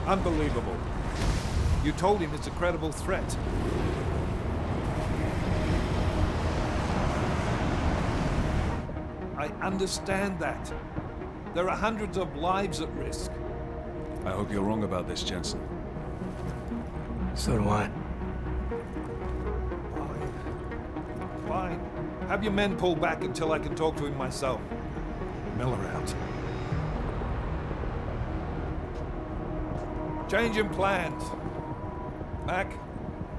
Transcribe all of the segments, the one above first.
Unbelievable. You told him it's a credible threat. I understand that. There are hundreds of lives at risk. I hope you're wrong about this, Jensen. So do I. Fine. Have your men pull back until I can talk to him myself. Miller out. Changing plans. Mac,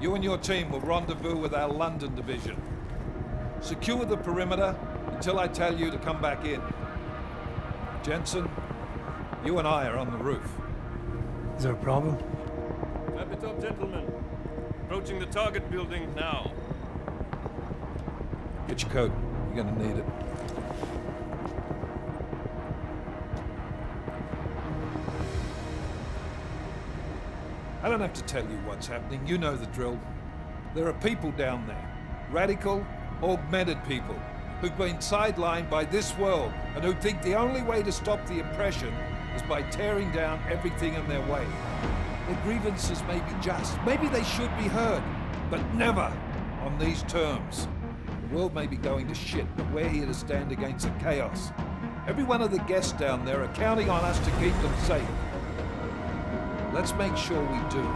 you and your team will rendezvous with our London division. Secure the perimeter until I tell you to come back in. Jensen, you and I are on the roof. Is there a problem? Wrap it up, gentlemen. Approaching the target building now. Get your coat. You're gonna need it. I don't have to tell you what's happening. You know the drill. There are people down there. Radical, augmented people who've been sidelined by this world and who think the only way to stop the oppression is by tearing down everything in their way. Their grievances may be just. Maybe they should be heard, but never on these terms. The world may be going to shit, but we're here to stand against the chaos. Every one of the guests down there are counting on us to keep them safe. Let's make sure we do.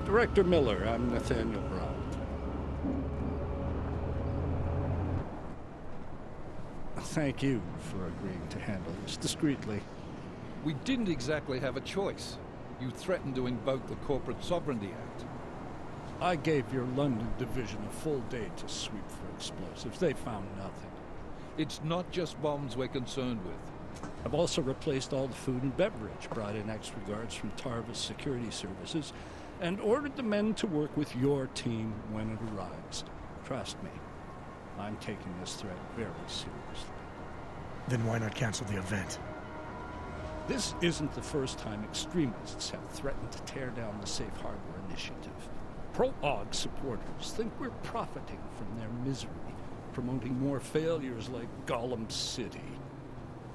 Director Miller, I'm Nathaniel Brown. Thank you for agreeing to handle this discreetly. We didn't exactly have a choice. You threatened to invoke the Corporate Sovereignty Act. I gave your London division a full day to sweep for explosives. They found nothing. It's not just bombs we're concerned with. I've also replaced all the food and beverage, brought in extra guards from Tarvis Security Services, and ordered the men to work with your team when it arrives. Trust me, I'm taking this threat very seriously. Then why not cancel the event? This isn't the first time extremists have threatened to tear down the Safe Harbor Initiative. Pro-AUG supporters think we're profiting from their misery, promoting more failures like Gollum City.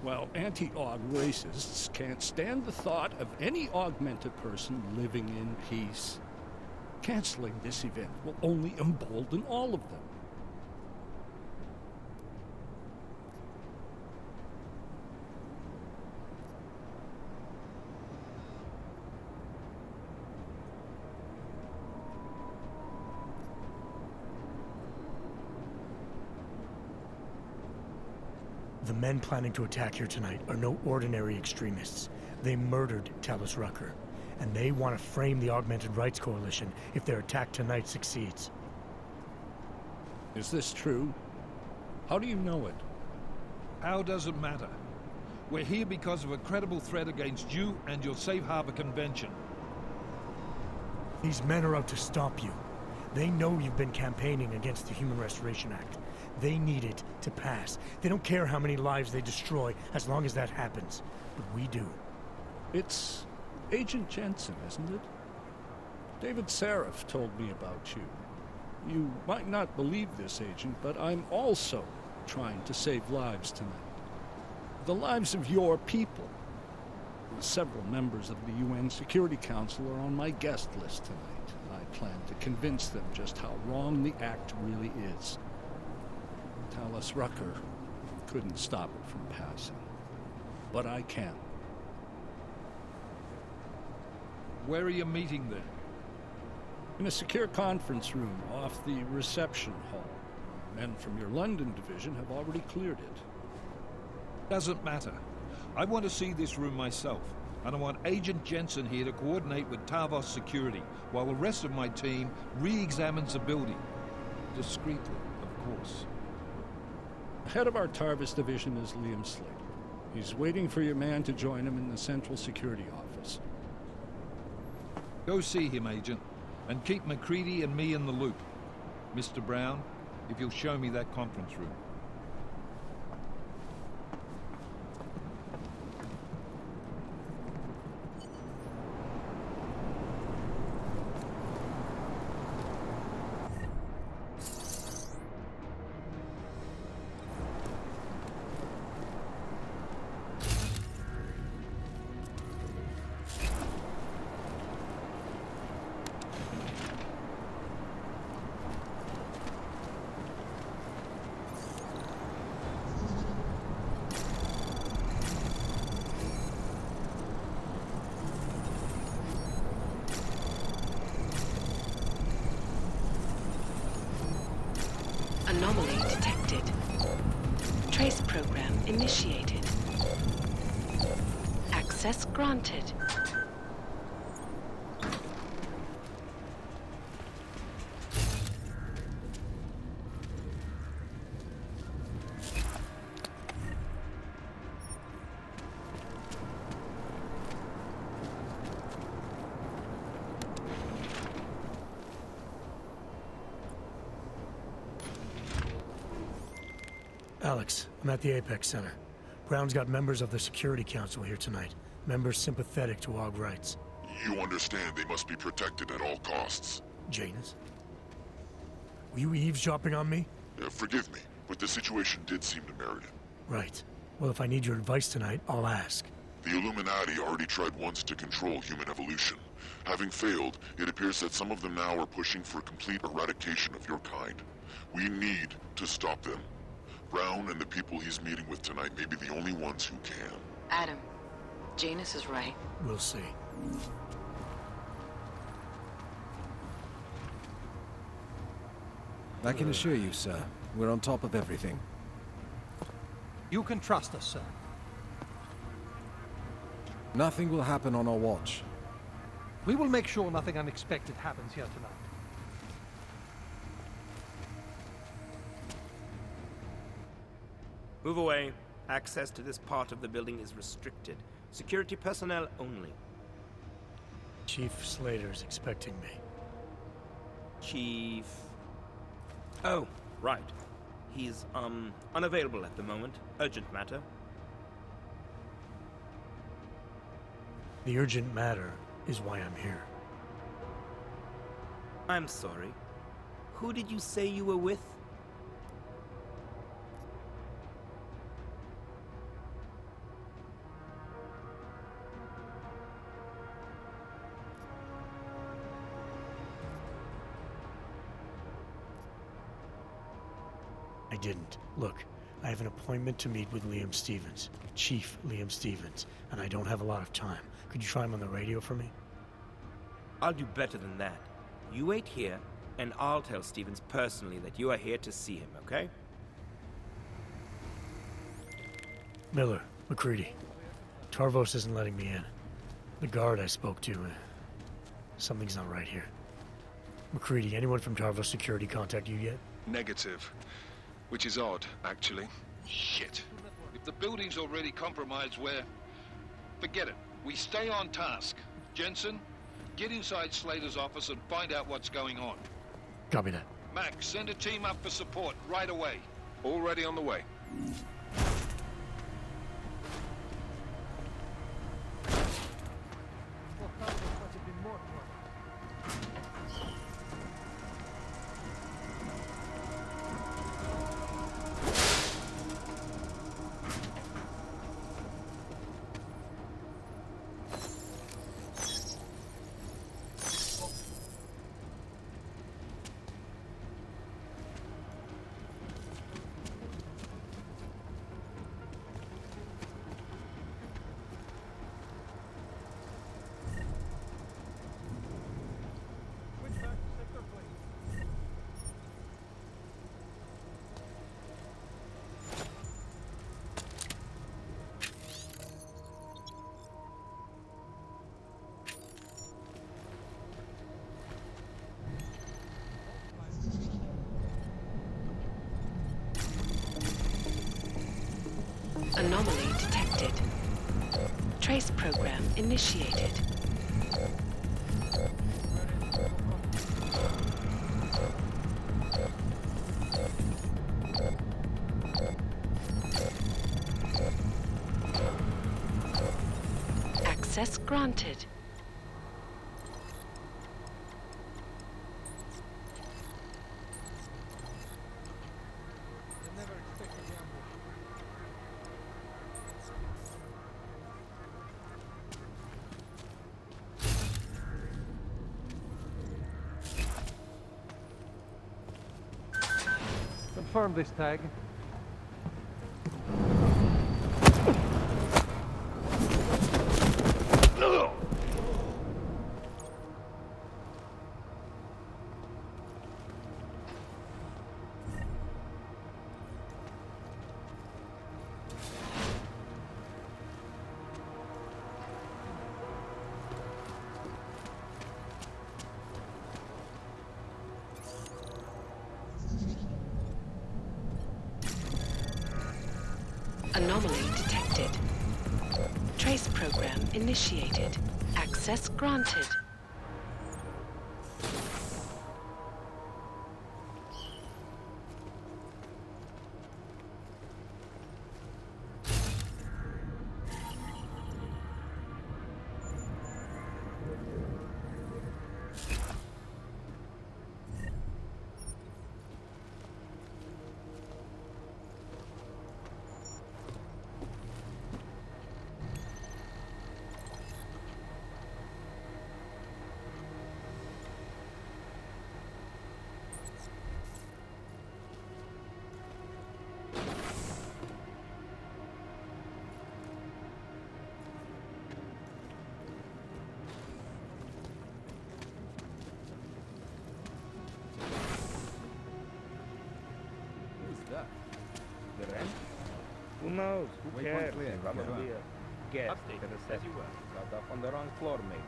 While anti-AUG racists can't stand the thought of any augmented person living in peace. Canceling this event will only embolden all of them. The men planning to attack here tonight are no ordinary extremists. They murdered Talus Rucker, and they want to frame the Augmented Rights Coalition if their attack tonight succeeds. Is this true? How do you know it? How does it matter? We're here because of a credible threat against you and your Safe Harbor Convention. These men are out to stop you. They know you've been campaigning against the Human Restoration Act. They need it to pass. They don't care how many lives they destroy as long as that happens. But we do. It's Agent Jensen, isn't it? David Seraph told me about you. You might not believe this, Agent, but I'm also trying to save lives tonight. The lives of your people. Several members of the UN Security Council are on my guest list tonight. I plan to convince them just how wrong the act really is. Talus Rucker couldn't stop it from passing. But I can. Where are you meeting then? In a secure conference room off the reception hall. Men from your London division have already cleared it. Doesn't matter. I want to see this room myself, and I want Agent Jensen here to coordinate with Tarvos Security, while the rest of my team re-examines the building. Discreetly, of course. Head of our Tarvis division is Liam Slater. He's waiting for your man to join him in the Central Security Office. Go see him, Agent, and keep McCready and me in the loop. Mr. Brown, if you'll show me that conference room. Anomaly detected. Trace program initiated. Access granted. Alex, I'm at the Apex Center. Brown's got members of the Security Council here tonight. Members sympathetic to AUG rights. You understand they must be protected at all costs. Janus? Were you eavesdropping on me? Forgive me, but the situation did seem to merit it. Right. Well, if I need your advice tonight, I'll ask. The Illuminati already tried once to control human evolution. Having failed, it appears that some of them now are pushing for complete eradication of your kind. We need to stop them. Brown and the people he's meeting with tonight may be the only ones who can. Adam, Janus is right. We'll see. I can assure you, sir, we're on top of everything. You can trust us, sir. Nothing will happen on our watch. We will make sure nothing unexpected happens here tonight. Move away. Access to this part of the building is restricted. Security personnel only. Chief Slater's expecting me. Chief... Oh, right. He's, unavailable at the moment. Urgent matter. The urgent matter is why I'm here. I'm sorry. Who did you say you were with? I didn't. Look, I have an appointment to meet with Liam Stevens, Chief Liam Stevens, and I don't have a lot of time. Could you try him on the radio for me? I'll do better than that. You wait here, and I'll tell Stevens personally that you are here to see him, okay? Miller, McCready. Tarvos isn't letting me in. The guard I spoke to, something's not right here. McCready, anyone from Tarvos Security contact you yet? Negative. Which is odd, actually. Shit. If the building's already compromised, forget it. We stay on task. Jensen, get inside Slater's office and find out what's going on. Copy that. Max, send a team up for support right away. Already on the way. Anomaly detected. Trace program initiated. Access granted. Confirm this tag. Anomaly detected. Trace program initiated. Access granted. Who knows? Who Wait, cares? clear. Probably a guest Update, to the as set. you were. Got off on the wrong floor, maybe.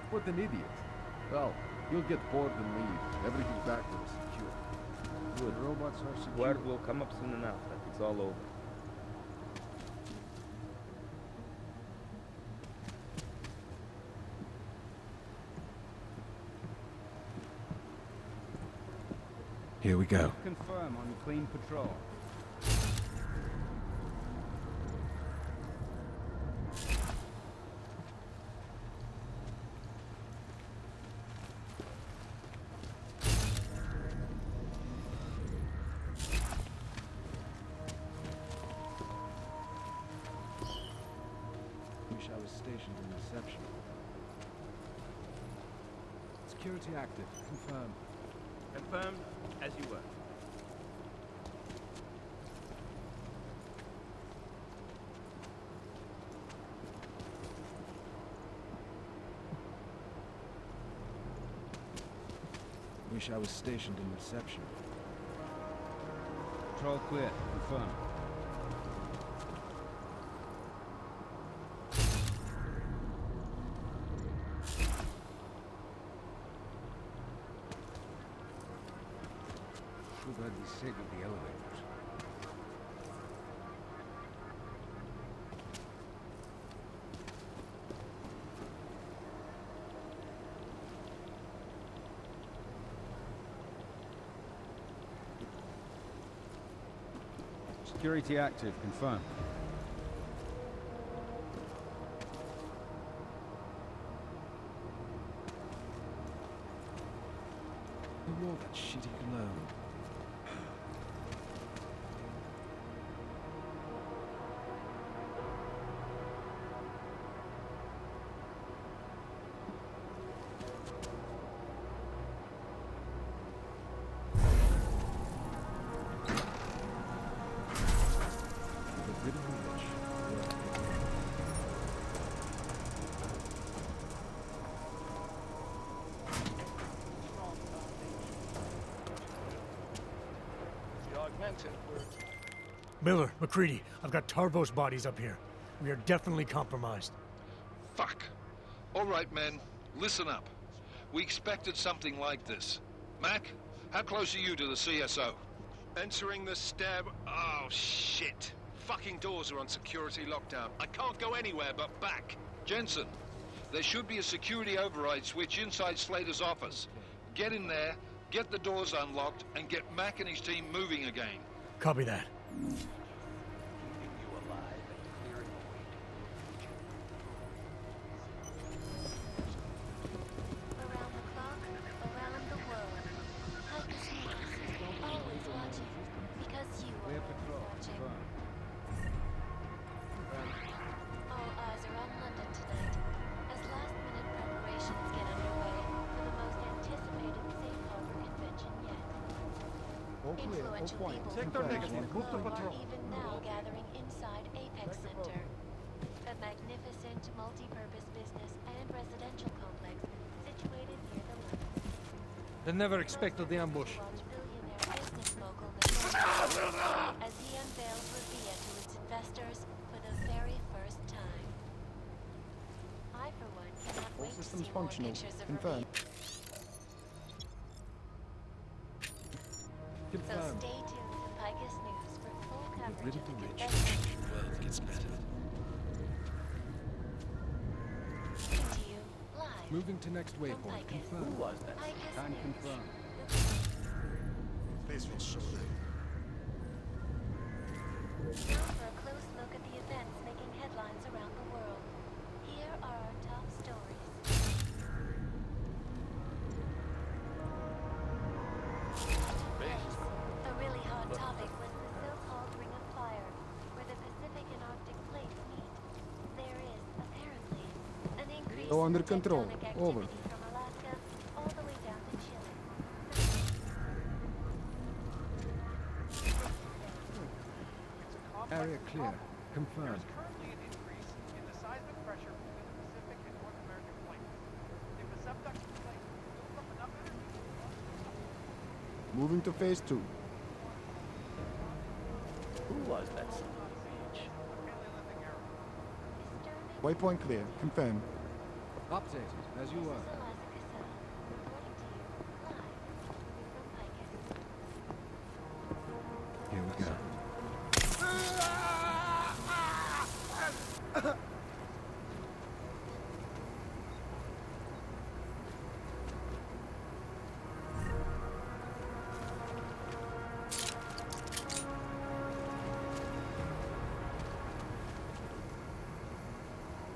What an idiot. Well, you'll get bored and leave. Everything back there is secure. Good. The robots are secure. Word will come up soon enough that it's all over. Here we go. Confirm on clean patrol. Wish I was stationed in reception. Security active. Confirm. Confirmed, as you were. Wish I was stationed in reception. Patrol clear. Confirm. Should I disable the elevators? Security active. Confirm. Who wore that shitty cologne? Miller, McCready, I've got Tarvos bodies up here. We are definitely compromised. Fuck. All right, men. Listen up. We expected something like this. Mac, how close are you to the CSO? Entering the stab... Oh, shit. fucking doors are on security lockdown. I can't go anywhere but back. Jensen, there should be a security override switch inside Slater's office. Get in there, get the doors unlocked, and get Mac and his team moving again. Copy that. Around the clock, around the world. Eidos News, always watching, because you are always watching. All eyes are on London tonight, as last-minute preparations get underway for the most anticipated safe harbor convention yet. Influential people Sector negative. Move to are patrol. even now gathering inside Apex Center, a magnificent multi-purpose business and residential complex situated near the limit. They never expected the ambush. Watch billionaire business mogul Nicolas as he unveils Revia to its investors for the very first time. I, for one, cannot wait to see more pictures of Revia. So stay tuned to Picus News for full coverage of the convention. World gets better. Coming to you live Moving to next from waypoint. Picus. Confirmed. was that? Picus Time News. confirmed. This will show them. Now for a close look at the events making headlines around the world. Here are our top stories. Yes, a really hot topic was the so-called Ring of Fire, where the Pacific and Arctic plates meet. There is, apparently, an increase All under in control. tectonic Over. activity from Alaska all the way down to Chile. Area clear. Confirmed. Currently an increase in the seismic pressure between the Pacific and North American plates. If the subduction plate builds up enough energy, Moving to phase 2. Who was that son of a bitch? Paleolithic era. Disturbing Waypoint clear. Confirmed. Updated, as you were. Here we go.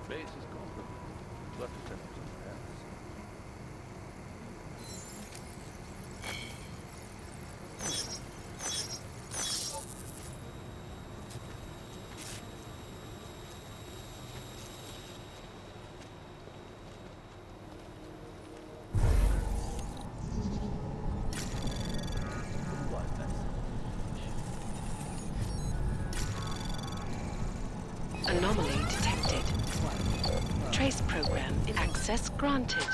Base is compromised. Left to set up somewhere else. Who was that son of a bitch? Anomaly detected. Trace program in access granted.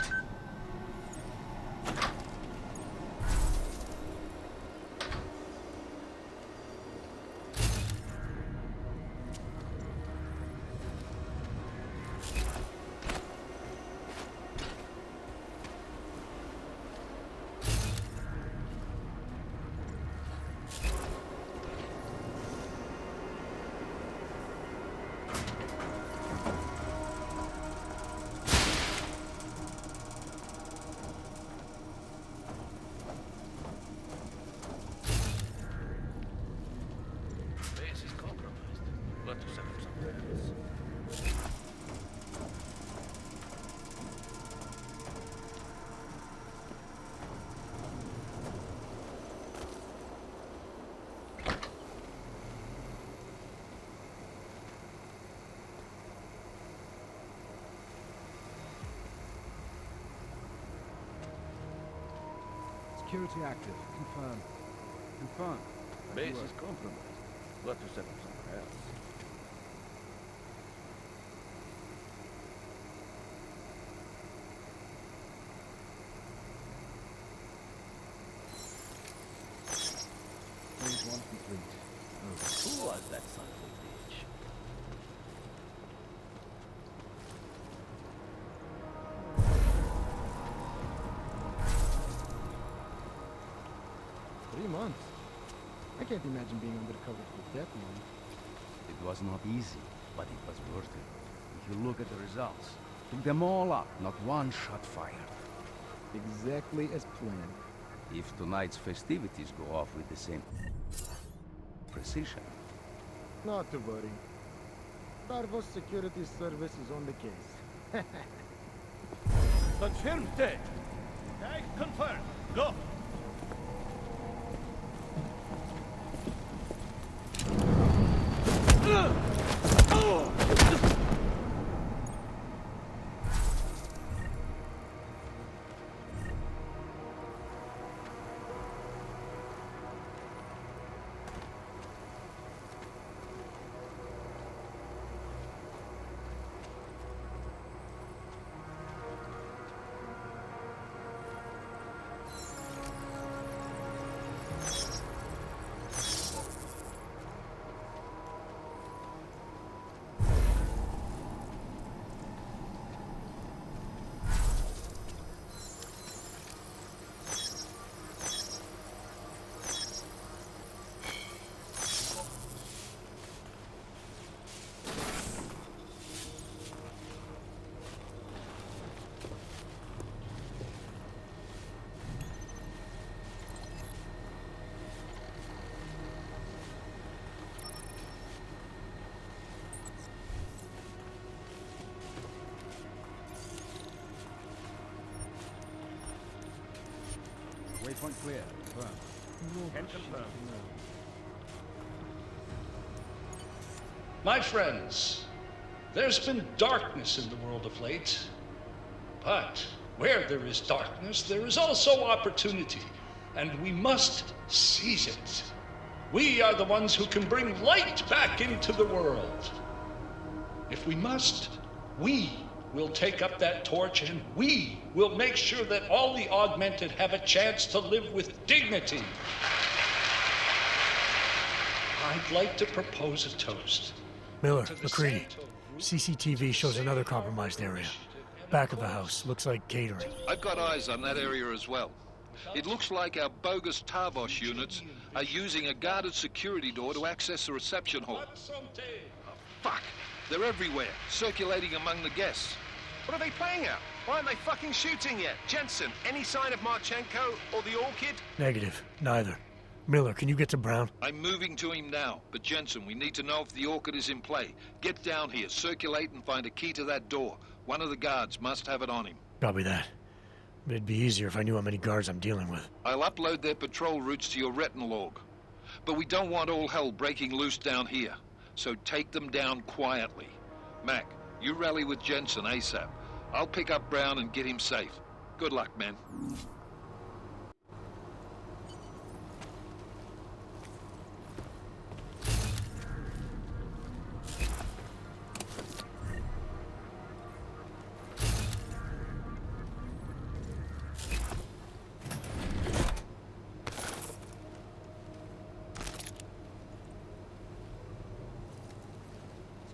Base is compromised. Left to set up somewhere else. Security active. Confirmed. Confirmed. As Base you were. is compromised. Left to set up somewhere else. Phase 1 complete. Over. Who was that son of a bitch? Months. I can't imagine being undercover for that long. It was not easy, but it was worth it. If you look at the results, took them all out, not one shot fired. Exactly as planned. If tonight's festivities go off with the same precision. Not to worry. Tarvos Security Service is on the case. Confirmed. Tag confirmed. Go. Waypoint clear. Confirm. Can confirm. My friends, there's been darkness in the world of late. But where there is darkness, there is also opportunity, and we must seize it. We are the ones who can bring light back into the world. If we must, we will take up that torch, and we will make sure that all the augmented have a chance to live with dignity. I'd like to propose a toast. Miller, McCready. CCTV shows another compromised area. Back of the house. Looks like catering. I've got eyes on that area as well. It looks like our bogus Tarvos units are using a guarded security door to access the reception hall. Oh, fuck! They're everywhere, circulating among the guests. What are they playing at? Why aren't they fucking shooting yet? Jensen, any sign of Marchenko or the Orchid? Negative. Neither. Miller, can you get to Brown? I'm moving to him now, but Jensen, we need to know if the Orchid is in play. Get down here, circulate and find a key to that door. One of the guards must have it on him. Copy that. It'd be easier if I knew how many guards I'm dealing with. I'll upload their patrol routes to your retinal log. But we don't want all hell breaking loose down here. So take them down quietly. Mac, you rally with Jensen ASAP. I'll pick up Brown and get him safe. Good luck, man.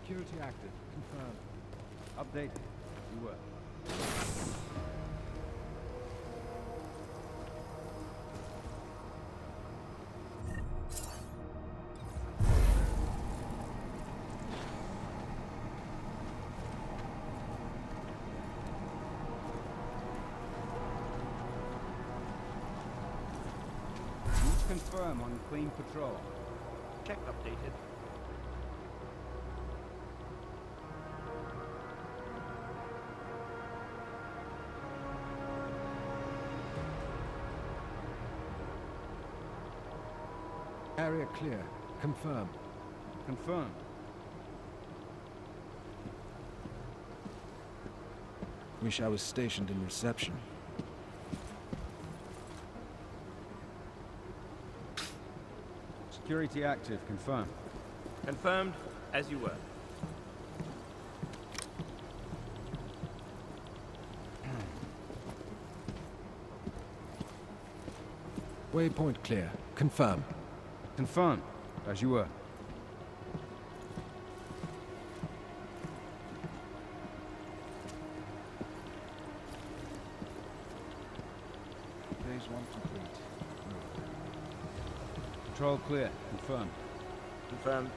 Security active. Confirmed. Update. You were. Confirm on clean patrol. Check updated. Area clear. Confirmed. Confirmed. Wish I was stationed in reception. Security active. Confirmed. Confirmed, as you were. Waypoint clear. Confirm. Confirmed, as you were. Phase 1 complete. Control clear. Confirmed. Confirmed.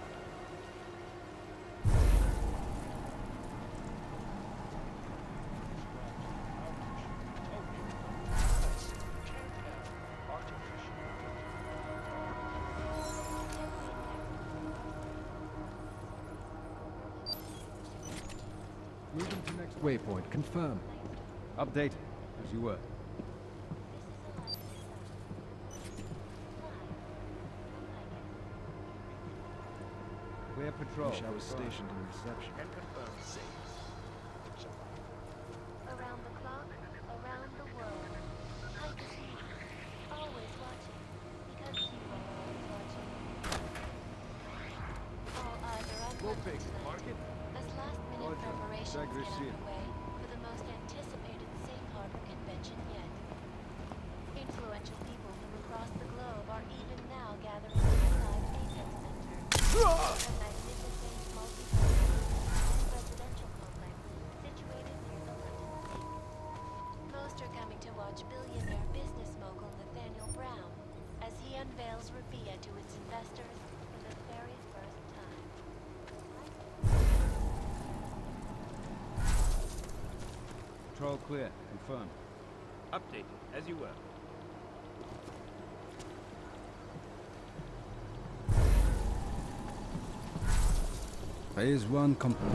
Next waypoint confirmed. Update, as you were. Clear patrol. Wish I was stationed in reception. And confirm safe. Around the clock, around the world. I see you, always watching, because you are always watching. All eyes are on London tonight, as last-minute preparations get underway for the most anticipated safe harbor convention yet. Influential people from across the globe are even now gathering inside Eidos Center, a magnificent multi-purpose residential complex situated near the London Sea. Most are coming to watch billionaire business mogul Nathaniel Brown as he unveils Rabia to its investors for the very first time. Patrol clear, confirmed. Updated, as you were. Phase 1 complete.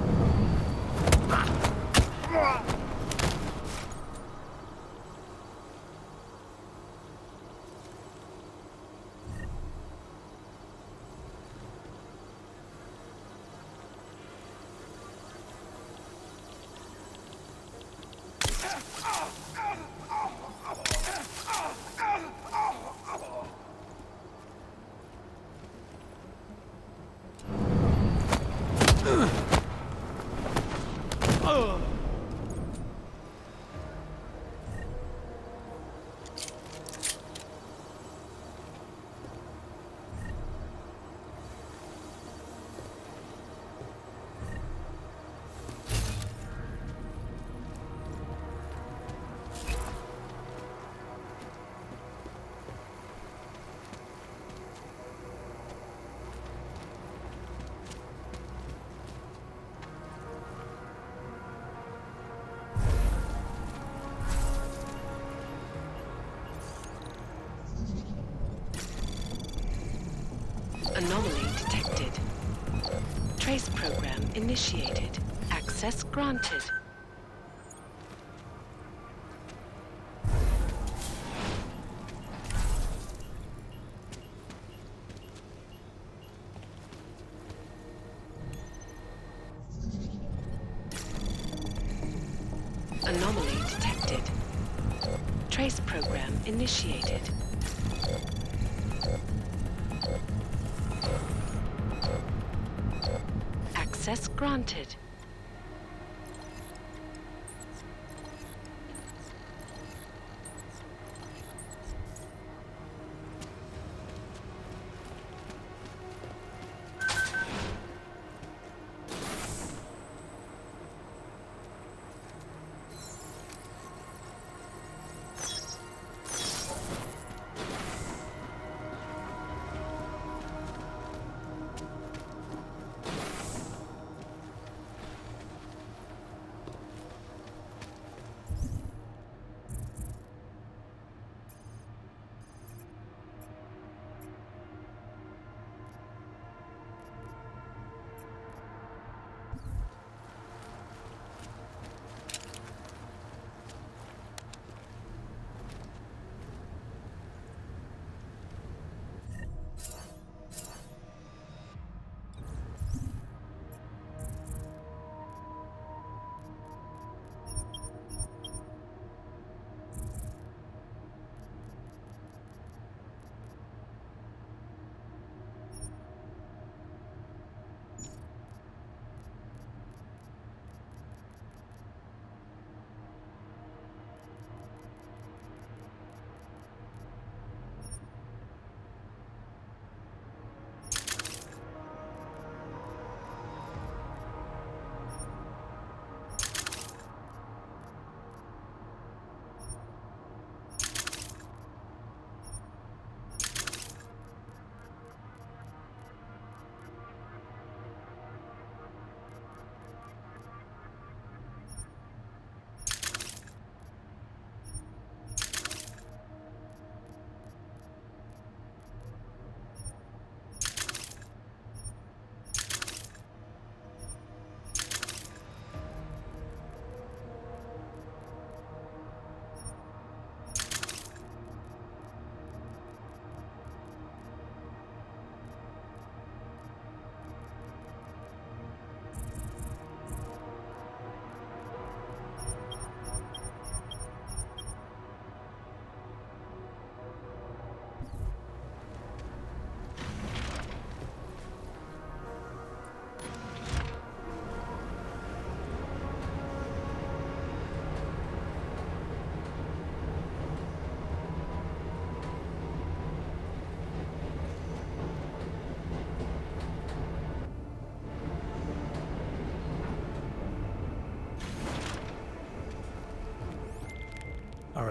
Anomaly detected. Trace program initiated. Access granted. Anomaly detected. Trace program initiated. Access granted.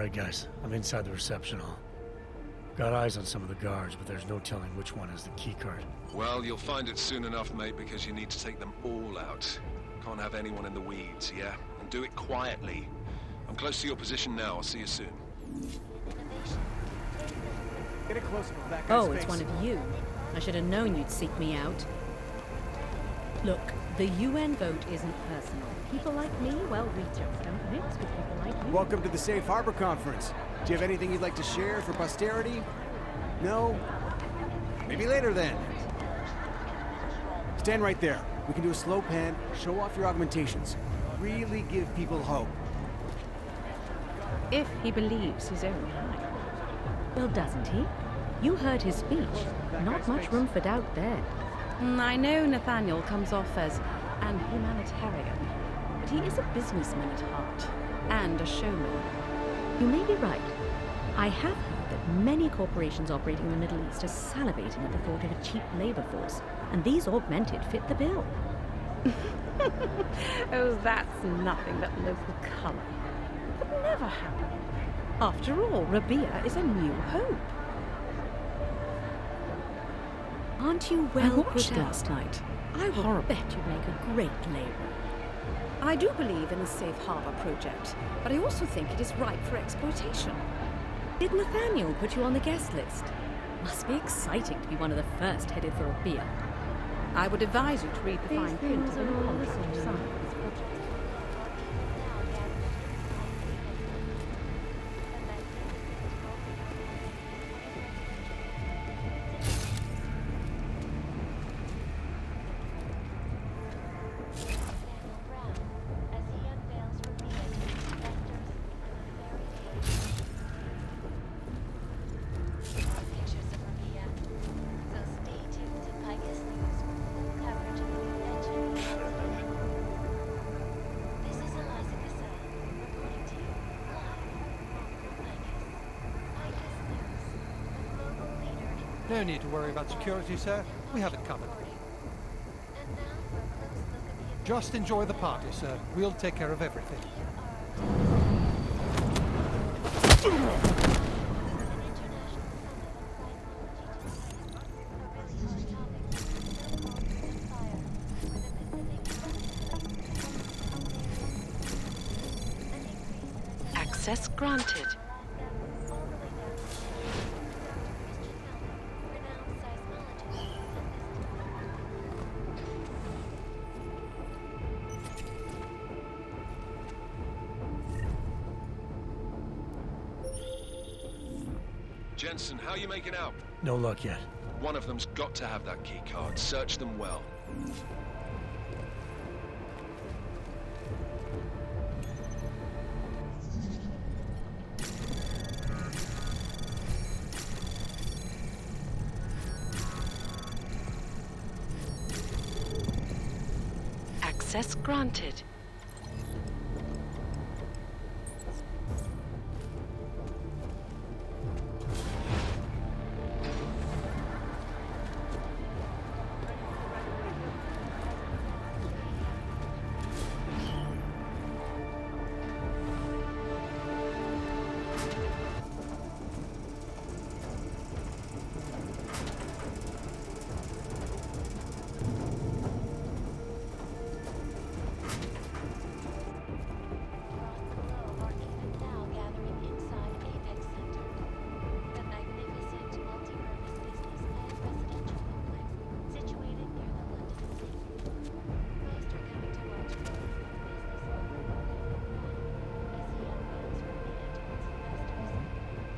Alright, guys. I'm inside the reception hall. Got eyes on some of the guards, but there's no telling which one has the keycard. Well, you'll find it soon enough, mate, because you need to take them all out. Can't have anyone in the weeds, yeah? And do it quietly. I'm close to your position now. I'll see you soon. Get a close-up of that guy's Oh, face. it's one of you. I should have known you'd seek me out. Look, the UN vote isn't personal. People like me, well, we just don't mix with people like you. Welcome to the Safe Harbor Conference. Do you have anything you'd like to share for posterity? No? Maybe later then. Stand right there. We can do a slow pan, show off your augmentations. Really give people hope. If he believes his own hype. Well, doesn't he? You heard his speech. Not much room for doubt there. I know Nathaniel comes off as an humanitarian, but he is a businessman at heart, and a showman. You may be right. I have heard that many corporations operating in the Middle East are salivating at the thought of a cheap labor force, and these augmented fit the bill. Oh, that's nothing but local color. Could never happen. After all, Rabia is a new hope. Aren't you well watched put out? last night. I would bet you'd make a great laborer. I do believe in the Safe Harbor project, but I also think it is ripe for exploitation. Did Nathaniel put you on the guest list? Must be exciting to be one of the first headed for a beer. I would advise you to read the fine print of the contract signed for this project. No need to worry about security, sir. We have it covered. Just enjoy the party, sir. We'll take care of everything. Access granted. Jensen, how you making out? No luck yet. One of them's got to have that key card. Search them well. Access granted.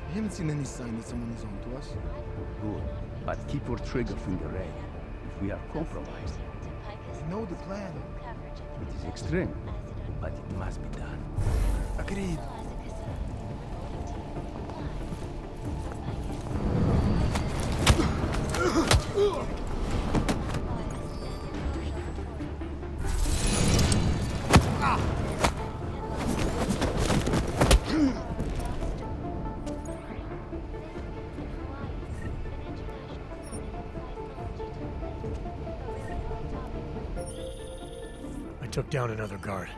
I haven't seen any sign that someone is on to us. Good. But keep your trigger finger ready. If we are compromised. I know the plan. It is extreme, but it must be done. Agreed. Took down another guard.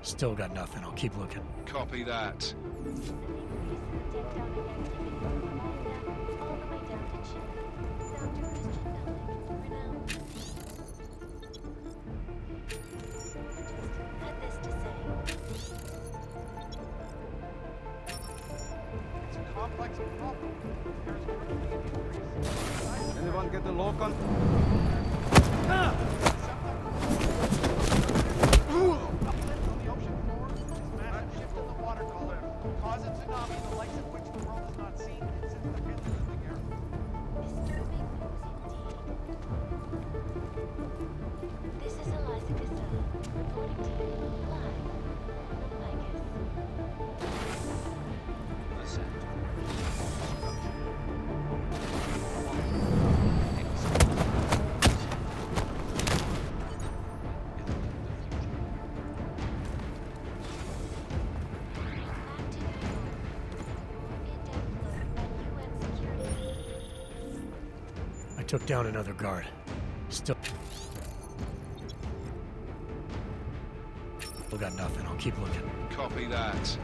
Still got nothing. I'll keep looking. Copy that. take down a Yankee all the way down to Chile, down to Christian Alec, renowned. Just had this to say. It's a complex problem. There's quickly an increase. Anyone get the lock on? Uplift on the ocean floor is massive shift in the water column, cause a tsunami the likes of which the world has not seen since the Paleolithic era. Disturbing news indeed. This is Eliza Casella, reporting to you live from Vegas. I took down another guard. Still got nothing. I'll keep looking. Copy that.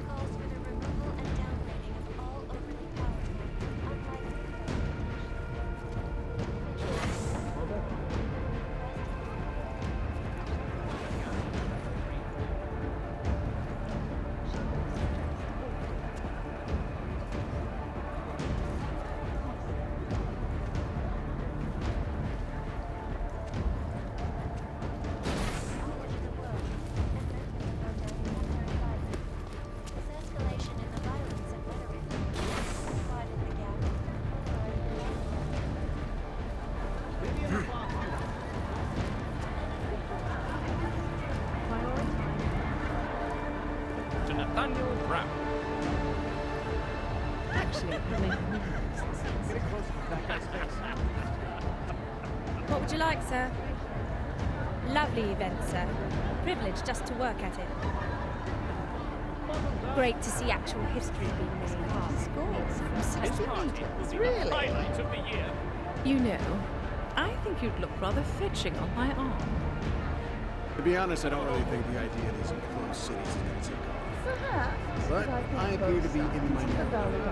Calls for the removal and downrating of all overly powerful, unlikely To Nathaniel Brown. Actually, What would you like, sir? Lovely event, sir. Privilege just to work at it. Great to see actual history being made. Scores from 60 This party will meters. be Really? the highlight of the year. You know, I think you'd look rather fetching on my arm. To be honest, I don't really think the idea of these enclosed cities is going to take off. Perhaps. But I appear to be in the minority.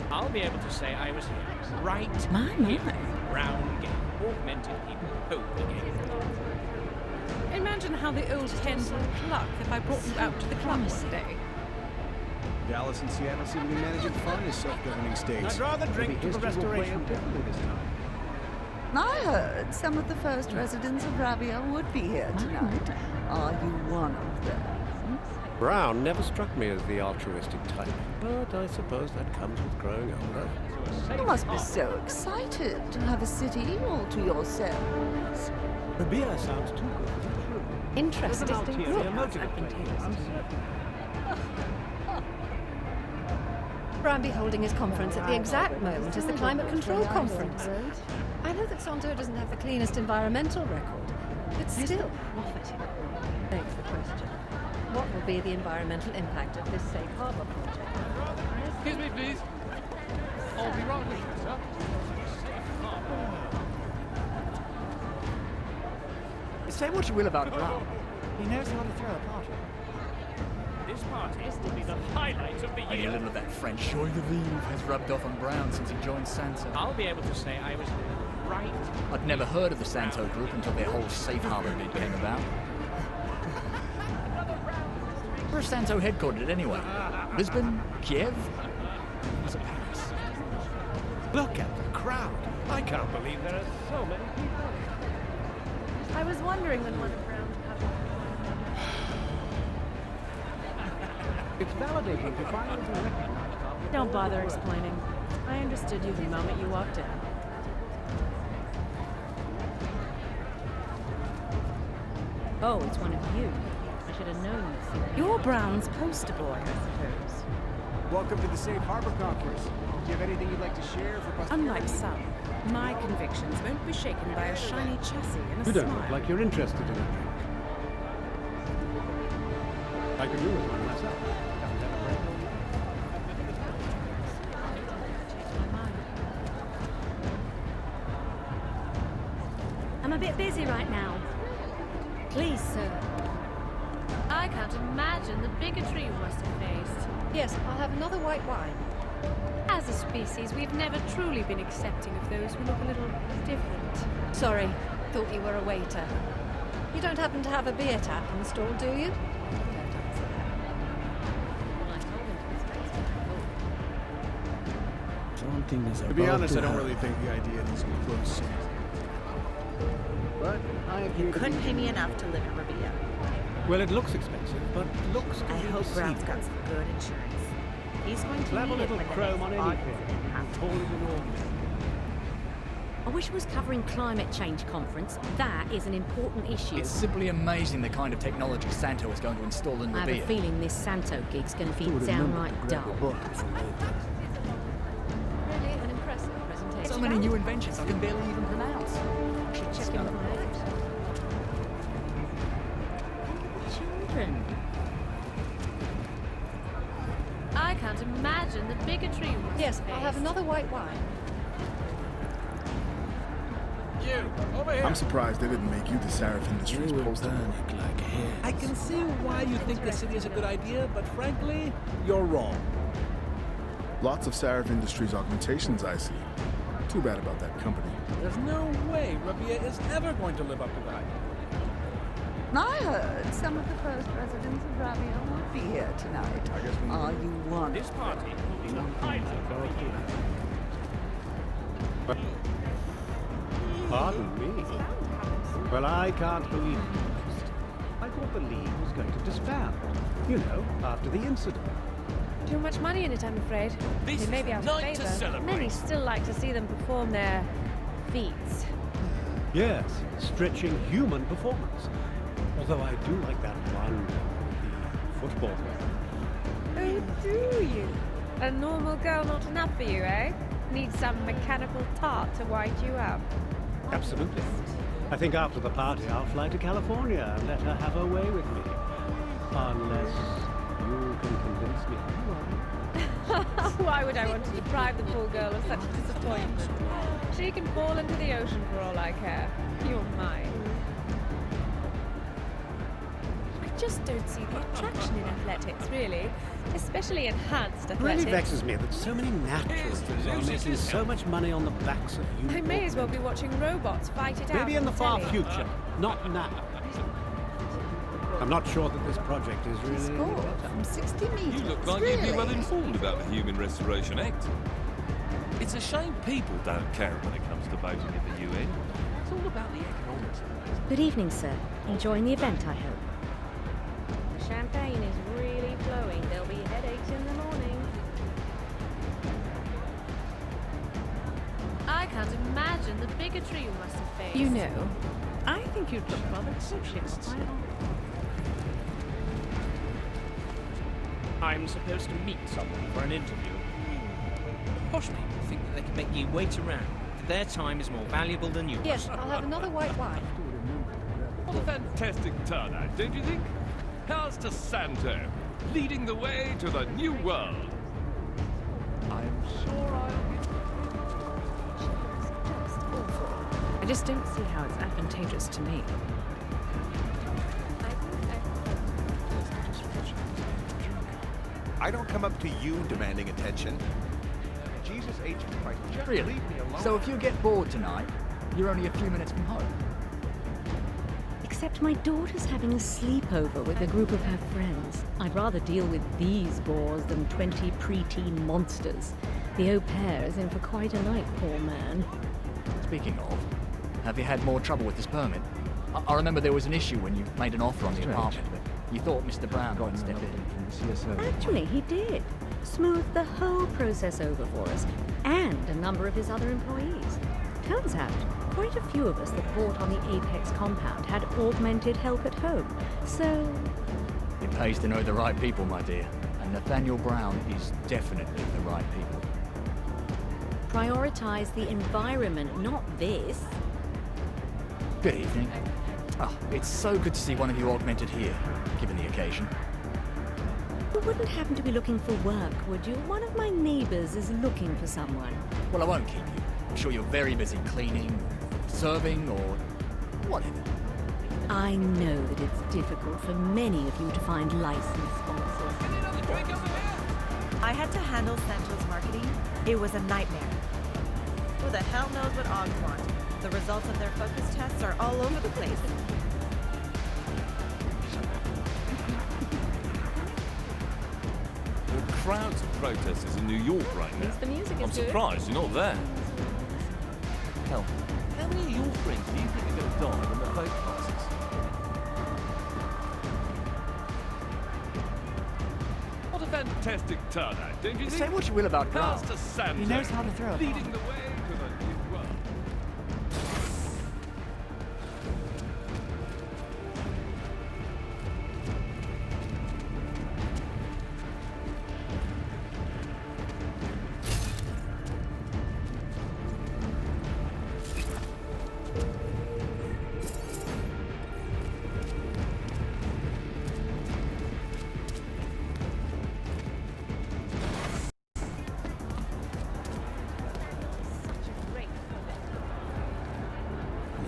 I'll be able to say I was right My. here. Brown game, augmented people, hope again. Imagine how the old hens would cluck if I brought you out to the club one day. Dallas and Seattle seem to be managing fun as self-governing states. I'd rather drink Maybe to the history will play restoration. out differently this time. I heard some of the first residents of Rabia would be here tonight. Are you one of them? Brown never struck me as the altruistic type, but I suppose that comes with growing older. You must be so excited to have a city all to yourselves. The beer sounds too good to be true. Interesting group. Brown be holding his conference at the exact moment as the Climate Control Conference. I know that Santo doesn't have the cleanest environmental record, but still, begs the question. What will be the environmental impact of this safe harbor project? Excuse me, please. I'll be right with you, sir. Say what you will about Brown. He knows how to throw a party. This party will be the highlight of the Only a year. little of that French joie de vivre has rubbed off on Brown since he joined Santo. I'll be able to say I was right. I'd never heard of the Santo group until their whole safe harbor bid came about. Where's Santo headquartered anyway? Lisbon? Kiev? Was it Paris? Look at the crowd. I can't believe there are so many people. I was wondering when one of Brown's It's validating to finally recognize our... Don't bother explaining. I understood you the moment you walked in. Oh, it's one of you. I should have known this. You're Brown's poster boy, I suppose. Welcome to the Safe Harbor Conference. Do you have anything you'd like to share for posterity? Unlike some, my convictions won't be shaken by a shiny chassis and a You don't smile. look like you're interested in a drink. I could do with one myself. Haven't had a break. I'm a bit busy right now. Please, sir. I can't imagine the bigotry you must have faced. Yes, I'll have another white wine. As a species, we've never truly been accepting of those who look a little different. Sorry, thought you were a waiter. You don't happen to have a beer tap in the stall, do you? To be honest, I don't really think the idea needs to be close. But You couldn't pay me enough to live in Rabia. Well, it looks expensive, but looks I can be hope Brown's deceiving. got some good insurance. He's going to Slap a need it little when the chrome next on audit anything and call it an ordinary. I wish it was covering climate change conference. That is an important issue. It's simply amazing the kind of technology Santo is going to install in I have Rabia. a feeling this Santo gig's going to be downright dull. Really an impressive presentation. So many new inventions I can barely even pronounce. Should check them out. Children. I can't imagine the bigotry you must Yes, have I'll have faced. another white wine. You, over here. I'm surprised they didn't make you the Seraph Industries poster. I can see why you think the city is a good idea, but frankly, you're wrong. Lots of Seraph Industries augmentations, I see. Too bad about that company. There's no way Rabia is ever going to live up to the hype. I heard some of the first residents of Rabia would be here tonight. Are you one? This party will be the highlight of the year. Pardon me. Well, I can't believe it. I thought the League was going to disband. You know, after the incident. Too much money in it, I'm afraid. This They may is be out the of night to favour. celebrate. Many still like to see them perform their feats. Yes, stretching human performance. Although I do like that one, the football. Oh, do you? A normal girl not enough for you, eh? Need some mechanical tart to wind you up. Absolutely. I think after the party I'll fly to California and let her have her way with me. Unless you can convince me otherwise. Why would I want to deprive the poor girl of such a disappointment? She can fall into the ocean for all I care. You're mine. I just don't see the attraction in athletics, really. Especially enhanced It really athletics. vexes me that so many naturalists are making so much money on the backs of you. I may as well be watching robots fight it out. Maybe in the on far telly. future, not now. I'm not sure that this project is really... Scored from 60 meters. You look like you'd be well informed about the Human Restoration Act. It's a shame people don't care when it comes to voting at the UN. It's all about the economics of things. Good evening, sir. Enjoying the event, I hope. The champagne is really flowing. There'll be headaches in the morning. I can't imagine the bigotry you must have faced. You know, I think you'd look rather socialist. I'm supposed to meet someone for an interview. Posh people think that they can make you wait around, that their time is more valuable than yours. Yes, I'll have another white wine. What a fantastic turnout, don't you think? How's to Santo, leading the way to the new world? I'm sure I'll get... I just don't see how it's advantageous to me. I don't come up to you demanding attention. Jesus H. Christ, just Really? leave me alone. So if you get bored tonight, you're only a few minutes from home. Except my daughter's having a sleepover with a group of her friends. I'd rather deal with these bores than 20 preteen monsters. The au pair is in for quite a night, poor man. Speaking of, have you had more trouble with this permit? I remember there was an issue when you made an offer on the apartment, but you thought Mr. Brown might step in. Actually, he did. Smoothed the whole process over for us, and a number of his other employees. Turns out, quite a few of us that bought on the Apex compound had augmented help at home, so... It pays to know the right people, my dear. And Nathaniel Brown is definitely the right people. Prioritize the environment, not this. Good evening. Oh, it's so good to see one of you augmented here, given the occasion. You wouldn't happen to be looking for work, would you? One of my neighbors is looking for someone. Well, I won't keep you. I'm sure you're very busy cleaning, serving, or whatever. I know that it's difficult for many of you to find licensed sponsors. I had to handle Central's marketing. It was a nightmare. Who the hell knows what Augs want? The results of their focus tests are all over the place. There are crowds of protesters in New York right now. The music I'm is good. surprised you're not there. Hell, how many of your friends do you think are going to die when the vote passes? What a fantastic turnout, don't you think? Say what you will about Brown. Pastor Santo, He knows how to throw a leading ball. the way to the new world.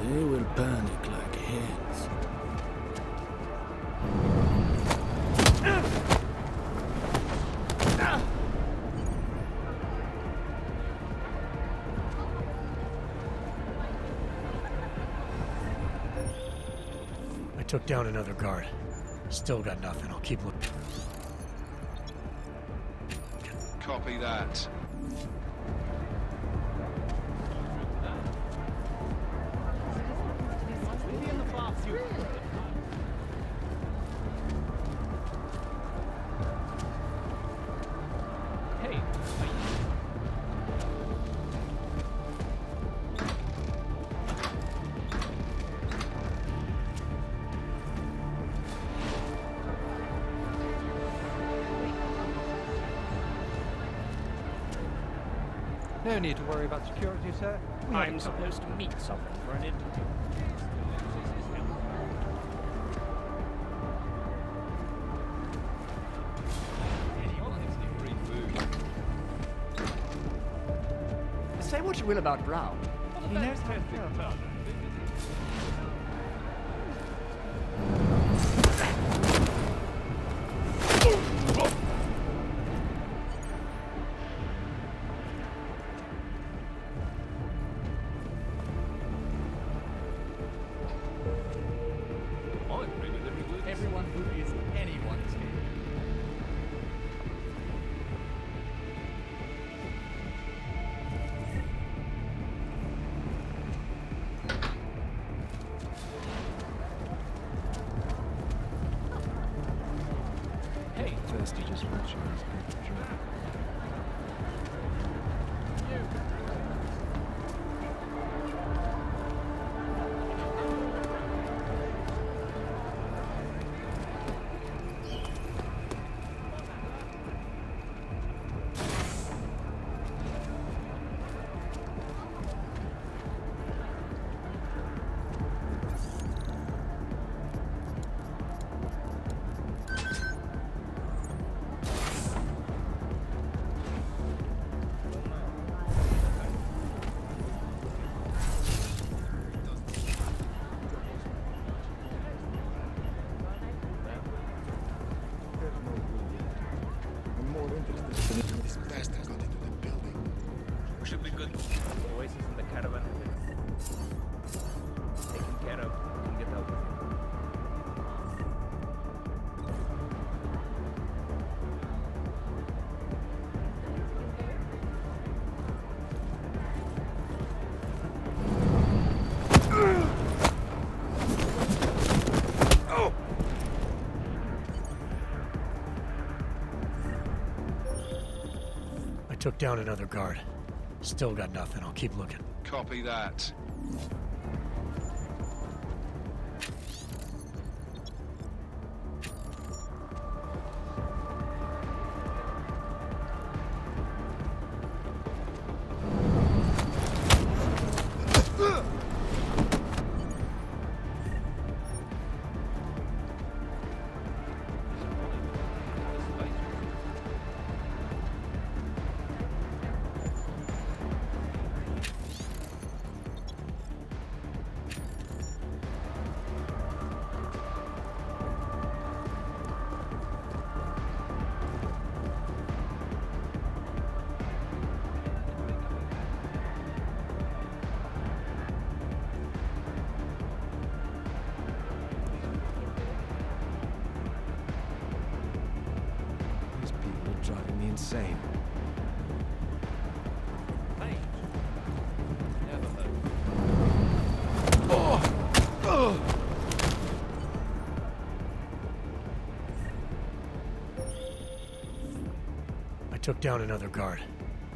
They will panic like hens. I took down another guard. Still got nothing. I'll keep looking. Copy that. Hey, No need to worry about security, sir. We have I'm it covered. supposed to meet someone for an interview. Say what you will about Brown. He knows how to throw a ball. I agree with every word. Everyone who is anyone is here. Hey, Thirsty just watching this picture. I'm more interested in this bastard got into the building. We should be good. Oasis in the caravan has been taken care of. We can get out of here. I took down another guard. Still got nothing. I'll keep looking. Copy that. Insane. I took down another guard.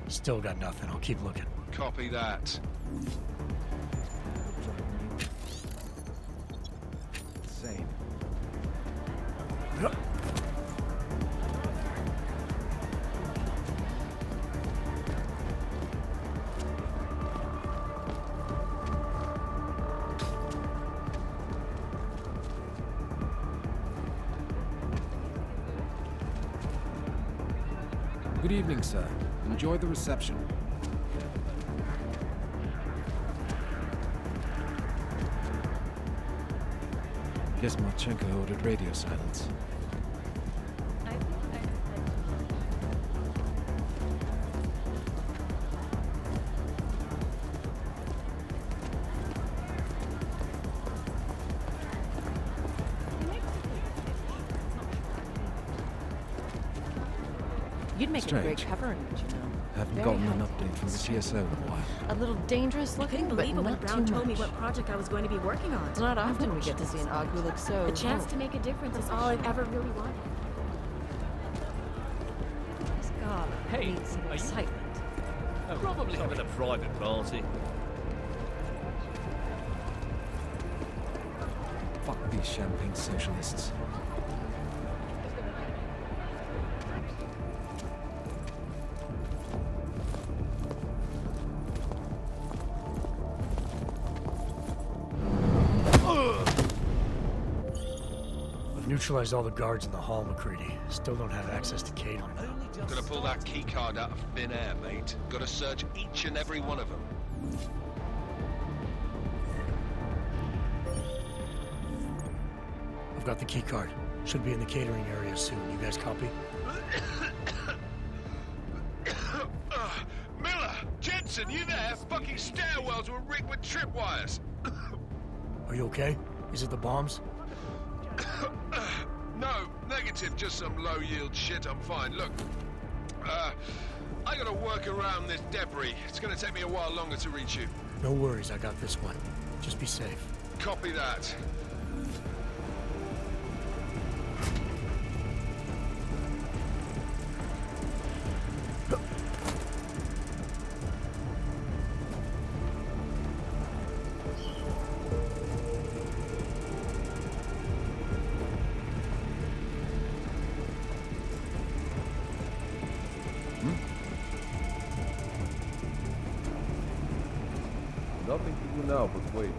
Still got nothing. I'll keep looking. Copy that. Insane. Good evening, sir. Enjoy the reception. Guess Marchenko ordered radio silence. You'd make Strange. a great cover image, you know. Haven't Very gotten an helpful. update from the CSO in a while. A little dangerous looking, but believe it when not Brown too told me much. what project I was going to be working on. It's not often we get to see an Og who looks so... A chance to make a difference is all I've ever really wanted. This god Hey, needs some are you- excitement. Probably having a private party. Fuck these champagne socialists. I've neutralized all the guards in the hall, McCready. Still don't have access to catering. Gonna pull that key card out of thin air, mate. Gotta search each and every one of them. I've got the key card. Should be in the catering area soon. You guys copy? Miller! Jensen, you there? Fucking stairwells were rigged with tripwires. Are you okay? Is it the bombs? No, negative. Just some low-yield shit. I'm fine. Look, I gotta work around this debris. It's gonna take me a while longer to reach you. No worries, I got this one. Just be safe. Copy that. Nothing to do now but wait.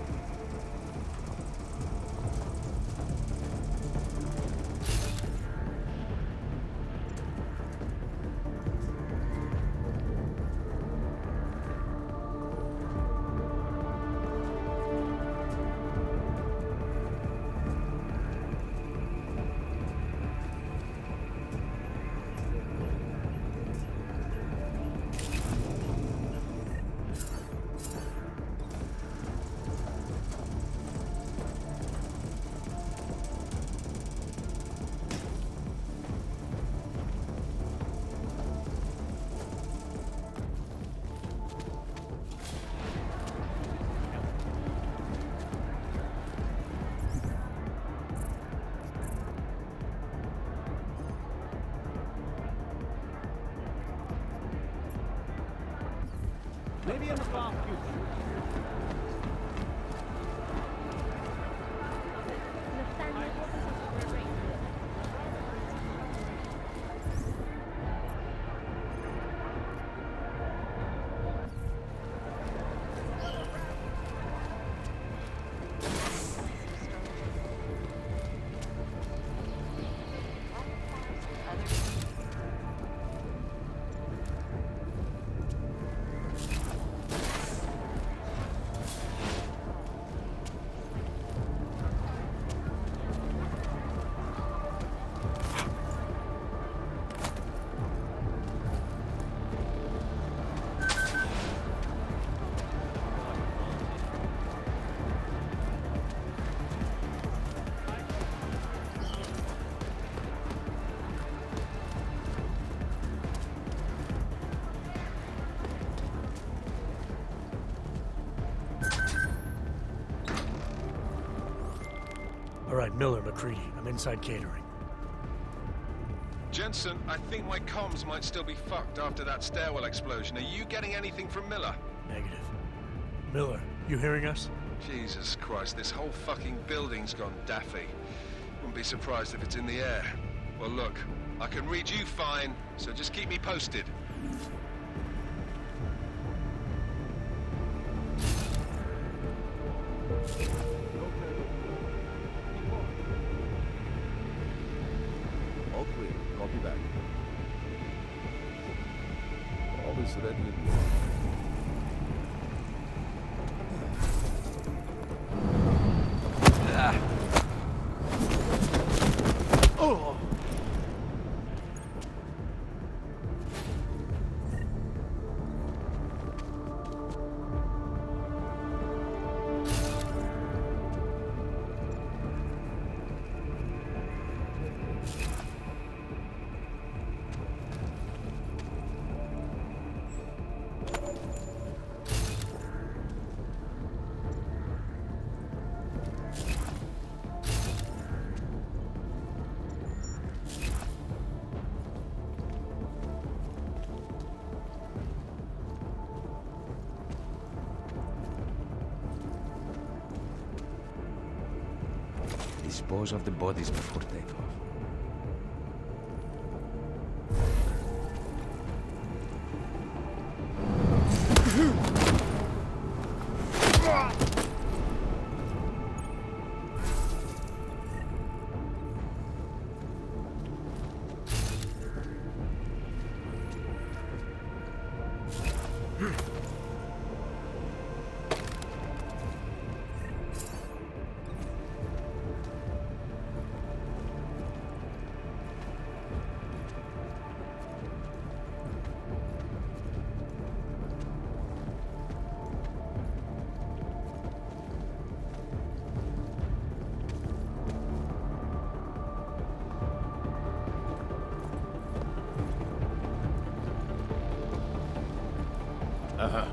Maybe in the far future. All right, Miller, McCready. I'm inside catering. Jensen, I think my comms might still be fucked after that stairwell explosion. Are you getting anything from Miller? Negative. Miller, you hearing us? Jesus Christ, this whole fucking building's gone daffy. Wouldn't be surprised if it's in the air. Well, look, I can read you fine, so just keep me posted. All clear. Copy back. All is ready and warm. Oh! Dispose of the bodies before takeoff. Uh-huh.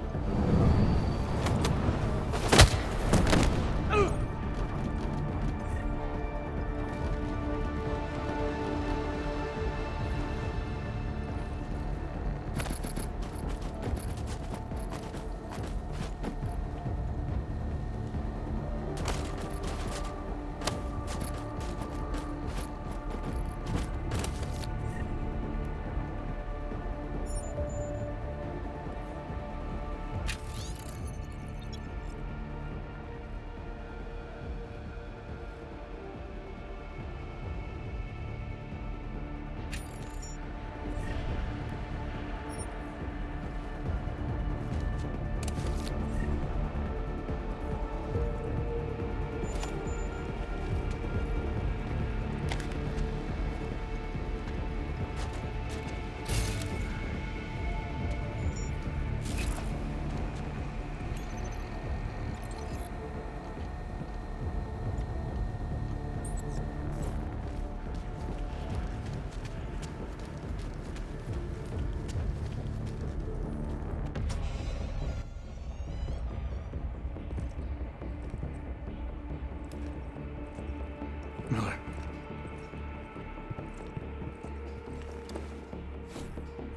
Miller.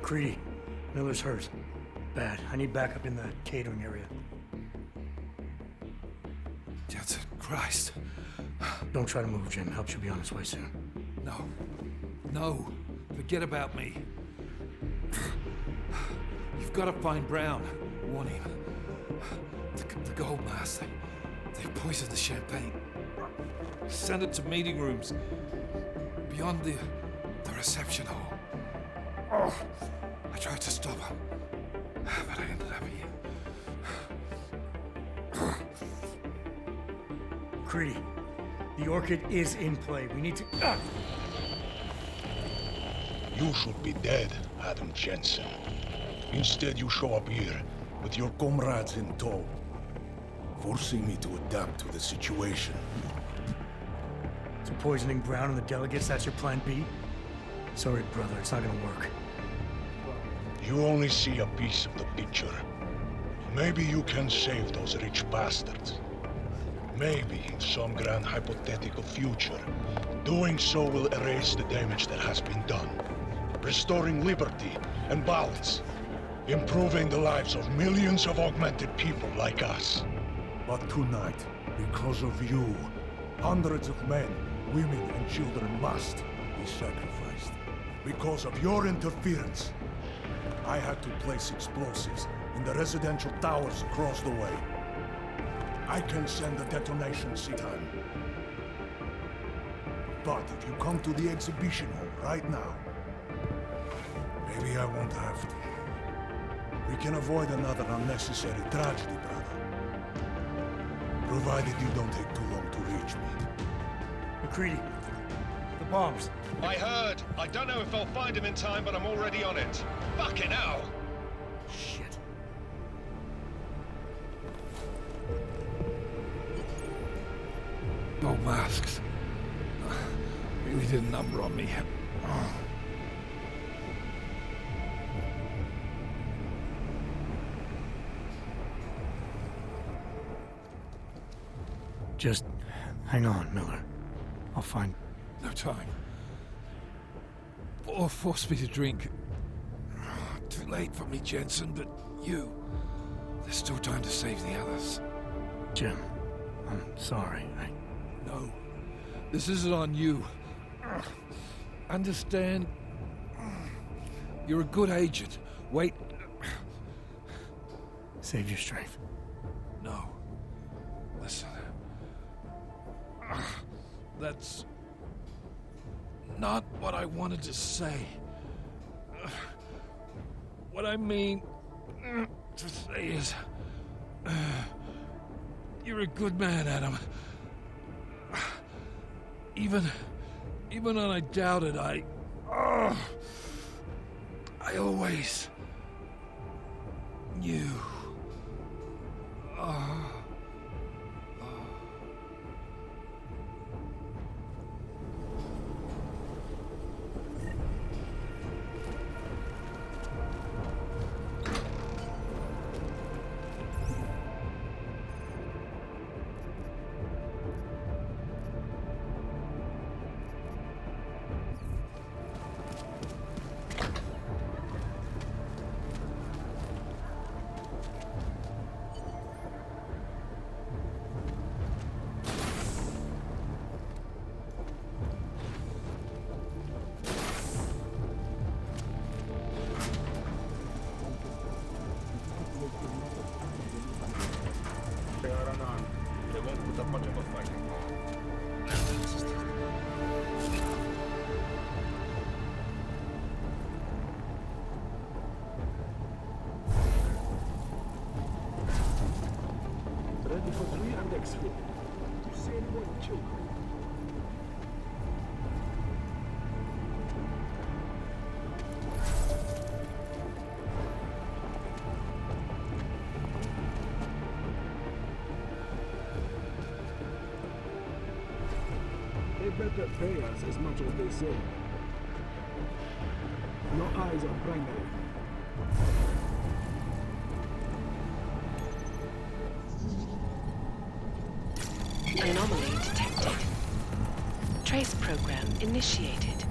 Creedy. Miller's hurt. Bad. I need backup in the catering area. Jensen, Christ. Don't try to move, Jim. Help should be on its way soon. No. No. Forget about me. You've got to find Brown. Warn him. The gold mask. They poisoned the champagne. Send it to meeting rooms. Beyond the reception hall. Oh, I tried to stop him. But I ended up here. Creedy. The Orchid is in play. We need to... You should be dead, Adam Jensen. Instead, you show up here with your comrades in tow, forcing me to adapt to the situation. So poisoning Brown and the delegates, that's your plan B? Sorry, brother, it's not gonna work. You only see a piece of the picture. Maybe you can save those rich bastards. Maybe in some grand hypothetical future, doing so will erase the damage that has been done, restoring liberty and balance, improving the lives of millions of augmented people like us. But tonight, because of you, hundreds of men, women, and children must be sacrificed. Because of your interference, I had to place explosives in the residential towers across the way. I can send the detonation time. But if you come to the exhibition hall right now, maybe I won't have to. We can avoid another unnecessary tragedy, brother. Provided you don't take too long to reach me. McCready, the bombs. I heard. I don't know if I'll find him in time, but I'm already on it. Fucking hell! Shit. No masks. Really did a number on me. Just hang on, Miller. I'll find... No time. Or force me to drink. Too late for me, Jensen, but you... There's still time to save the others. Jim, I'm sorry. No. This isn't on you. Understand? You're a good agent. Wait. Save your strength. No. Listen. That's not what I wanted to say. What I mean to say is, you're a good man, Adam. Even when I doubted, I always knew. They won't put up much of a fight. Ready for 3 and exfil. You see anyone kill me? They better pay us as much as they say. Your eyes are primary. Anomaly detected. Trace program initiated.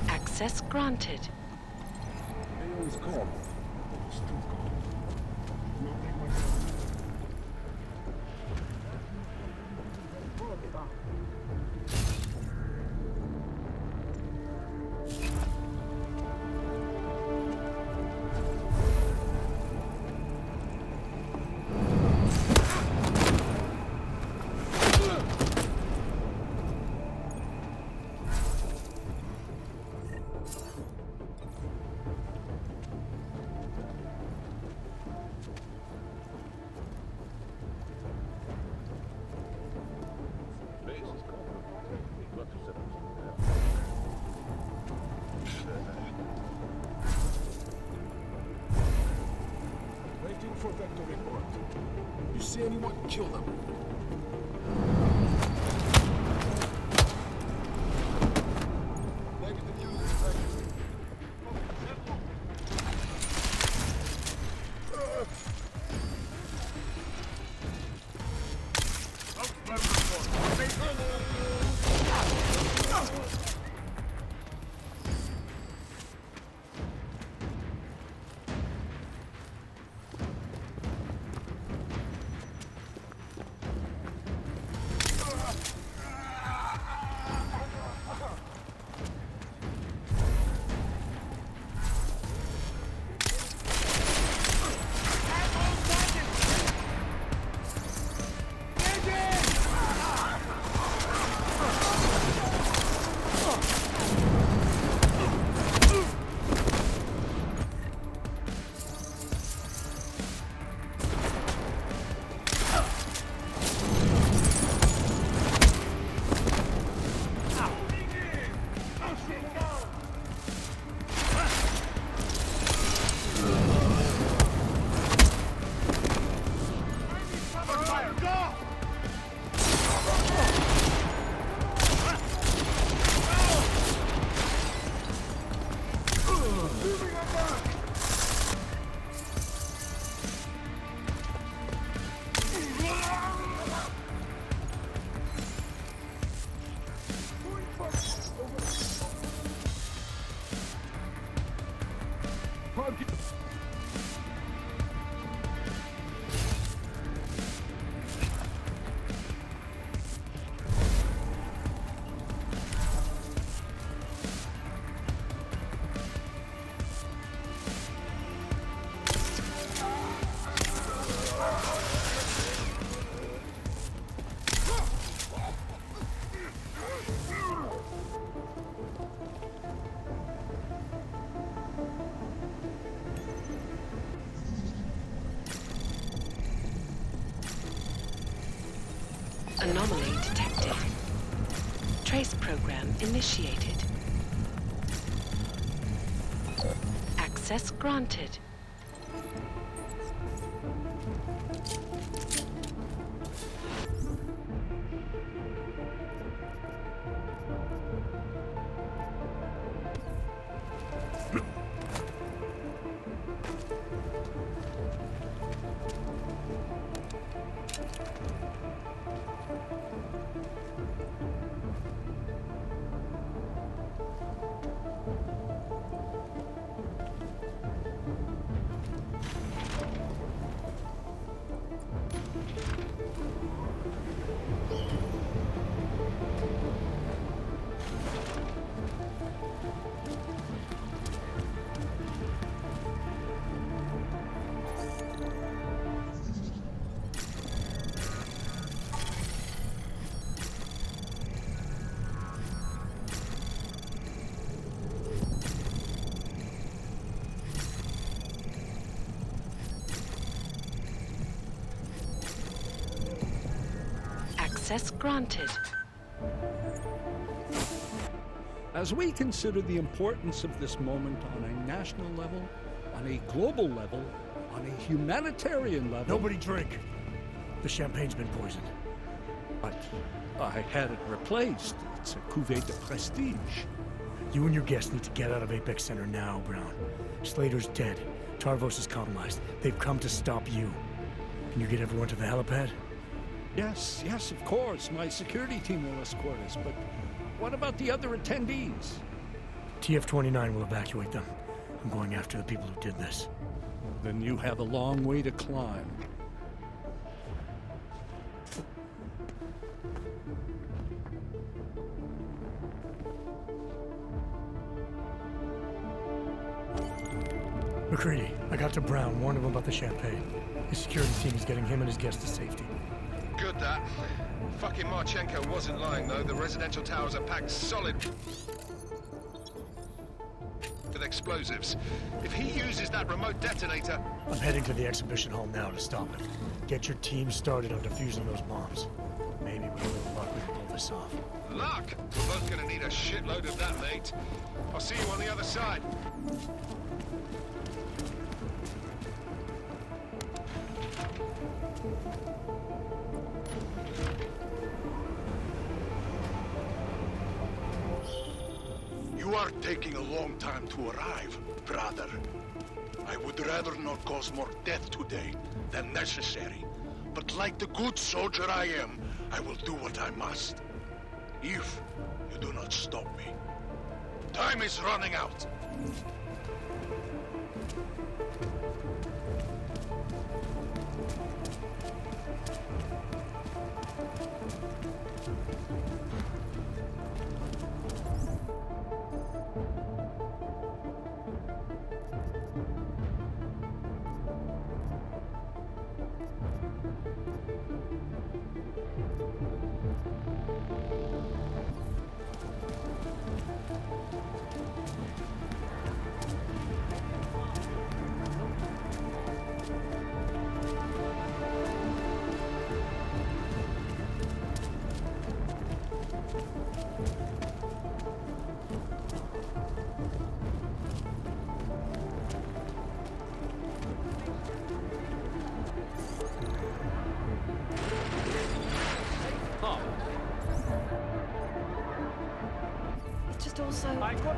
Access granted. They always call. Still call. Not make my Waiting for Vector report. You see anyone, kill them. Negative unit. Anomaly detected. Trace program initiated. Access granted. Access granted. As we consider the importance of this moment on a national level, on a global level, on a humanitarian level... Nobody drink. The champagne's been poisoned. But I had it replaced. It's a cuvée de prestige. You and your guests need to get out of Apex Center now, Brown. Slater's dead. Tarvos is compromised. They've come to stop you. Can you get everyone to the helipad? Yes, of course. My security team will escort us, but what about the other attendees? TF-29 will evacuate them. I'm going after the people who did this. Then you have a long way to climb. McCready, I got to Brown, warned him about the champagne. His security team is getting him and his guests to safety. Good that. Fucking Marchenko wasn't lying though. The residential towers are packed solid with explosives. If he uses that remote detonator... I'm heading to the exhibition hall now to stop it. Get your team started on defusing those bombs. Maybe with a little luck we can pull this off. Luck? We're both gonna need a shitload of that, mate. I'll see you on the other side. You are taking a long time to arrive, brother. I would rather not cause more death today than necessary. But like the good soldier I am, I will do what I must. If you do not stop me. Time is running out. It's just also interesting.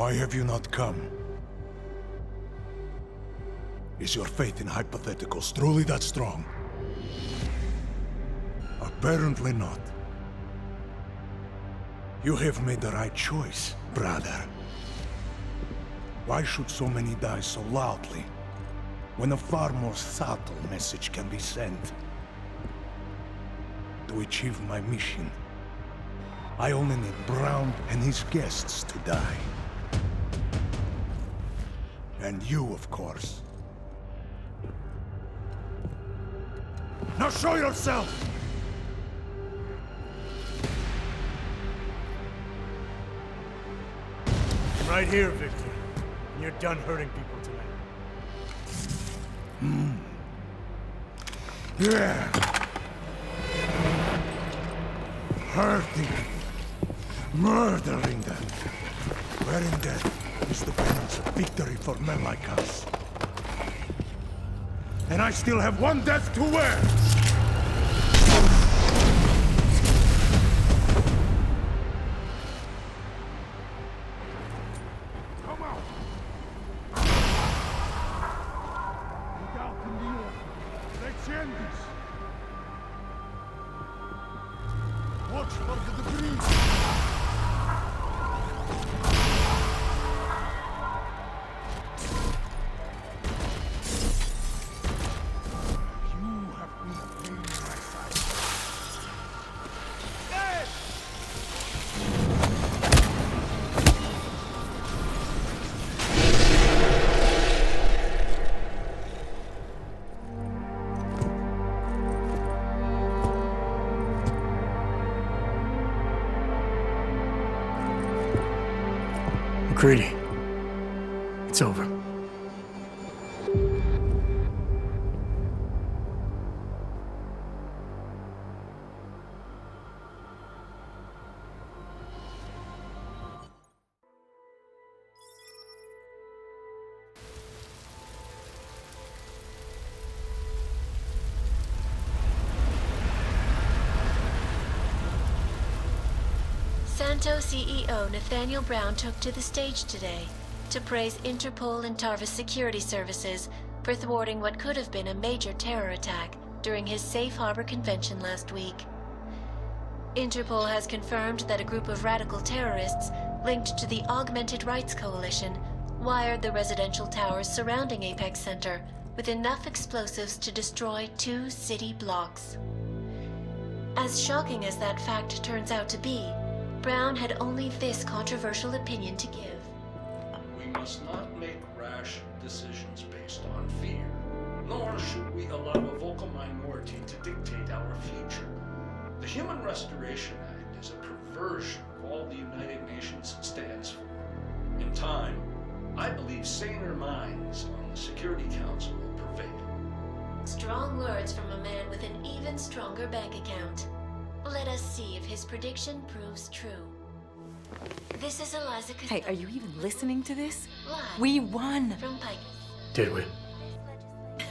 Why have you not come? Is your faith in hypotheticals truly that strong? Apparently not. You have made the right choice, brother. Why should so many die so loudly, when a far more subtle message can be sent? To achieve my mission, I only need Brown and his guests to die. And you, of course. Now show yourself! I'm right here, Victor. And you're done hurting people tonight. Yeah. Hurting. Murdering them. Wherein death is the penance of victory for men like us. And I still have one death to wear! Come out! Look out in the air! Let's end this! Watch for the debris! McCready, it's over. Santo CEO Nathaniel Brown took to the stage today to praise Interpol and Tarvis security services for thwarting what could have been a major terror attack during his Safe Harbor convention last week. Interpol has confirmed that a group of radical terrorists linked to the Augmented Rights Coalition wired the residential towers surrounding Apex Center with enough explosives to destroy 2 city blocks. As shocking as that fact turns out to be, Brown had only this controversial opinion to give. We must not make rash decisions based on fear, nor should we allow a vocal minority to dictate our future. The Human Restoration Act is a perversion of all the United Nations stands for. In time, I believe saner minds on the Security Council will prevail. Strong words from a man with an even stronger bank account. Let us see if his prediction proves true. This is Eliza Costello. Hey, are you even listening to this? Live We won! from Pike. Did we?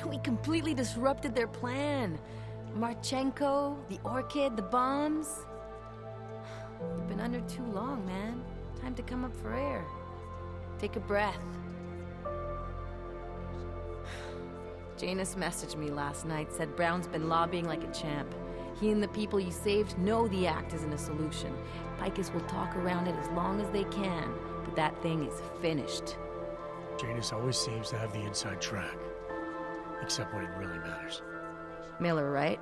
We completely disrupted their plan. Marchenko, the Orchid, the bombs. You've been under too long, man. Time to come up for air. Take a breath. Janus messaged me last night, said Brown's been lobbying like a champ. He and the people you saved know the act isn't a solution. Picus will talk around it as long as they can, but that thing is finished. Janus always seems to have the inside track. Except when it really matters. Miller, right?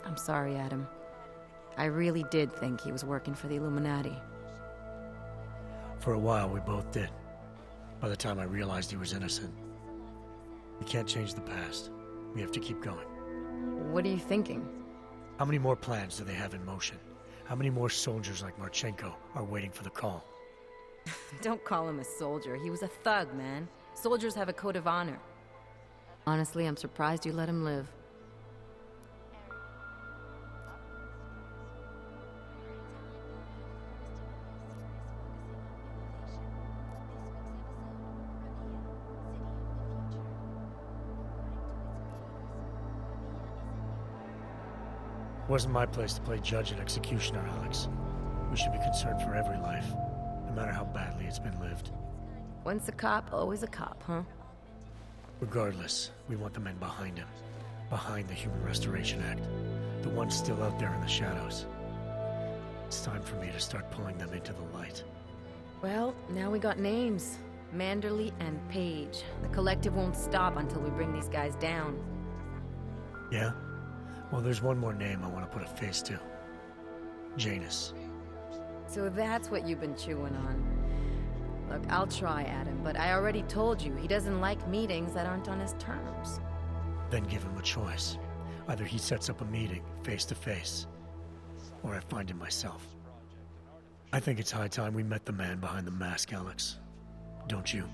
I'm sorry, Adam. I really did think he was working for the Illuminati. For a while, we both did. By the time I realized he was innocent. We can't change the past. We have to keep going. What are you thinking? How many more plans do they have in motion? How many more soldiers like Marchenko are waiting for the call? Don't call him a soldier. He was a thug, man. Soldiers have a code of honor. Honestly, I'm surprised you let him live. It wasn't my place to play judge and executioner, Alex. We should be concerned for every life, no matter how badly it's been lived. Once a cop, always a cop, huh? Regardless, we want the men behind him. Behind the Human Restoration Act. The ones still out there in the shadows. It's time for me to start pulling them into the light. Well, now we got names. Manderley and Page. The collective won't stop until we bring these guys down. Yeah? Well, there's one more name I want to put a face to. Janus. So that's what you've been chewing on. Look, I'll try, Adam, but I already told you he doesn't like meetings that aren't on his terms. Then give him a choice. Either he sets up a meeting, face to face, or I find him myself. I think it's high time we met the man behind the mask, Alex. Don't you?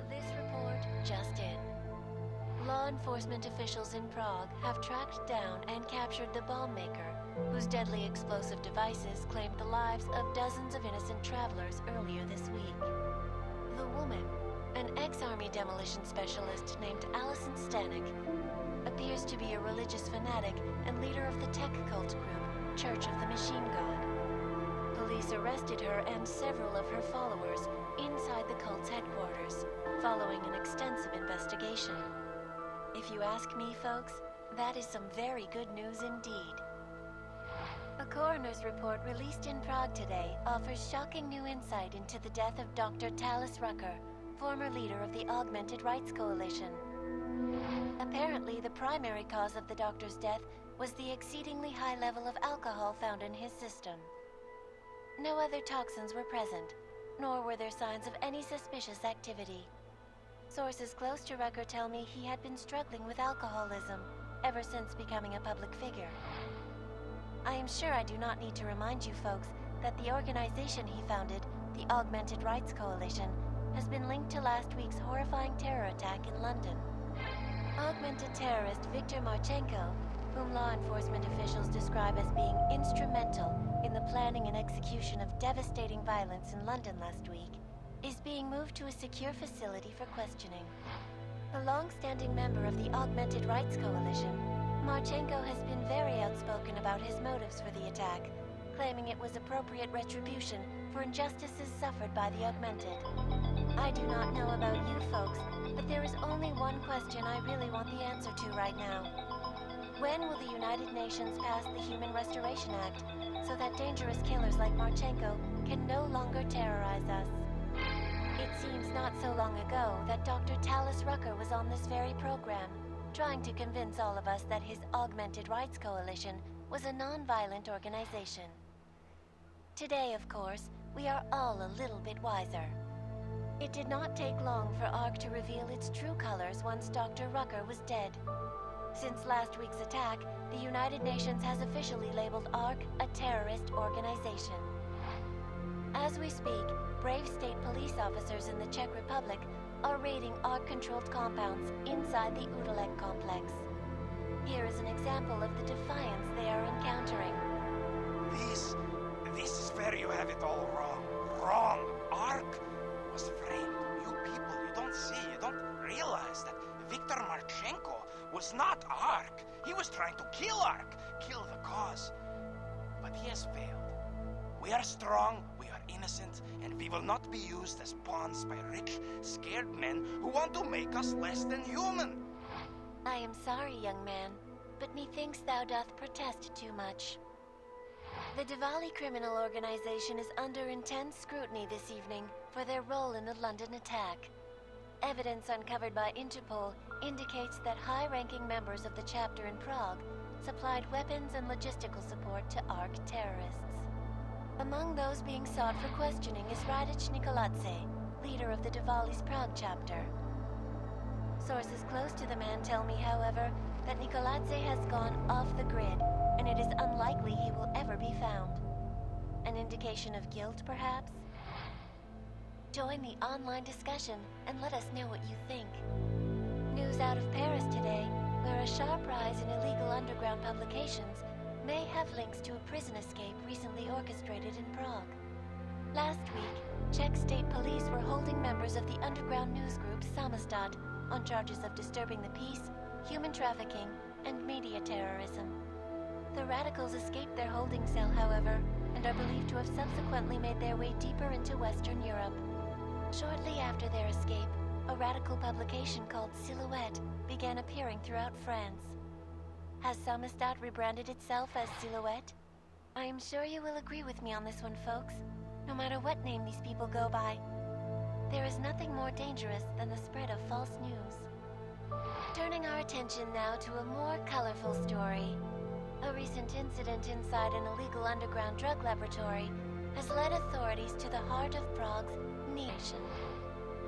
This report just in. Law enforcement officials in Prague have tracked down and captured the bomb maker, whose deadly explosive devices claimed the lives of dozens of innocent travelers earlier this week. The woman, an ex-army demolition specialist named Allison Stanek, appears to be a religious fanatic and leader of the tech cult group, Church of the Machine God. Police arrested her and several of her followers inside the cult's headquarters, following an extensive investigation. If you ask me, folks, that is some very good news indeed. A coroner's report released in Prague today offers shocking new insight into the death of Dr. Talis Rucker, former leader of the Augmented Rights Coalition. Apparently, the primary cause of the doctor's death was the exceedingly high level of alcohol found in his system. No other toxins were present, nor were there signs of any suspicious activity. Sources close to Rucker tell me he had been struggling with alcoholism ever since becoming a public figure. I am sure I do not need to remind you folks that the organization he founded, the Augmented Rights Coalition, has been linked to last week's horrifying terror attack in London. Augmented terrorist Viktor Marchenko, whom law enforcement officials describe as being instrumental in the planning and execution of devastating violence in London last week, is being moved to a secure facility for questioning. A long-standing member of the Augmented Rights Coalition, Marchenko has been very outspoken about his motives for the attack, claiming it was appropriate retribution for injustices suffered by the Augmented. I do not know about you folks, but there is only one question I really want the answer to right now. When will the United Nations pass the Human Restoration Act so that dangerous killers like Marchenko can no longer terrorize us? It seems not so long ago that Dr. Talis Rucker was on this very program, trying to convince all of us that his Augmented Rights Coalition was a non-violent organization. Today, of course, we are all a little bit wiser. It did not take long for ARC to reveal its true colors once Dr. Rucker was dead. Since last week's attack, the United Nations has officially labeled ARC a terrorist organization. As we speak, brave state police officers in the Czech Republic are raiding ARC-controlled compounds inside the Udalek complex. Here is an example of the defiance they are encountering. This is where you have it all wrong. Wrong! ARC was framed. You people, you don't see, you don't realize that Viktor Marchenko was not ARC. He was trying to kill ARC, kill the cause. But he has failed. We are strong, we are innocent, and we will not be used as pawns by rich, scared men who want to make us less than human. I am sorry, young man, but methinks thou doth protest too much. The Diwali criminal organization is under intense scrutiny this evening for their role in the London attack. Evidence uncovered by Interpol indicates that high-ranking members of the chapter in Prague supplied weapons and logistical support to ARC terrorists. Among those being sought for questioning is Radic Nikoladze, leader of the Diwali's Prague chapter. Sources close to the man tell me, however, that Nikoladze has gone off the grid, and it is unlikely he will ever be found. An indication of guilt, perhaps? Join the online discussion and let us know what you think. News out of Paris today, where a sharp rise in illegal underground publications may have links to a prison escape recently orchestrated in Prague. Last week, Czech state police were holding members of the underground news group Samostat on charges of disturbing the peace, human trafficking, and media terrorism. The radicals escaped their holding cell, however, and are believed to have subsequently made their way deeper into Western Europe. Shortly after their escape, a radical publication called Silhouette began appearing throughout France. Has Samizdat rebranded itself as Silhouette? I am sure you will agree with me on this one, folks. No matter what name these people go by, there is nothing more dangerous than the spread of false news. Turning our attention now to a more colorful story. A recent incident inside an illegal underground drug laboratory has led authorities to the heart of Prague's Neon.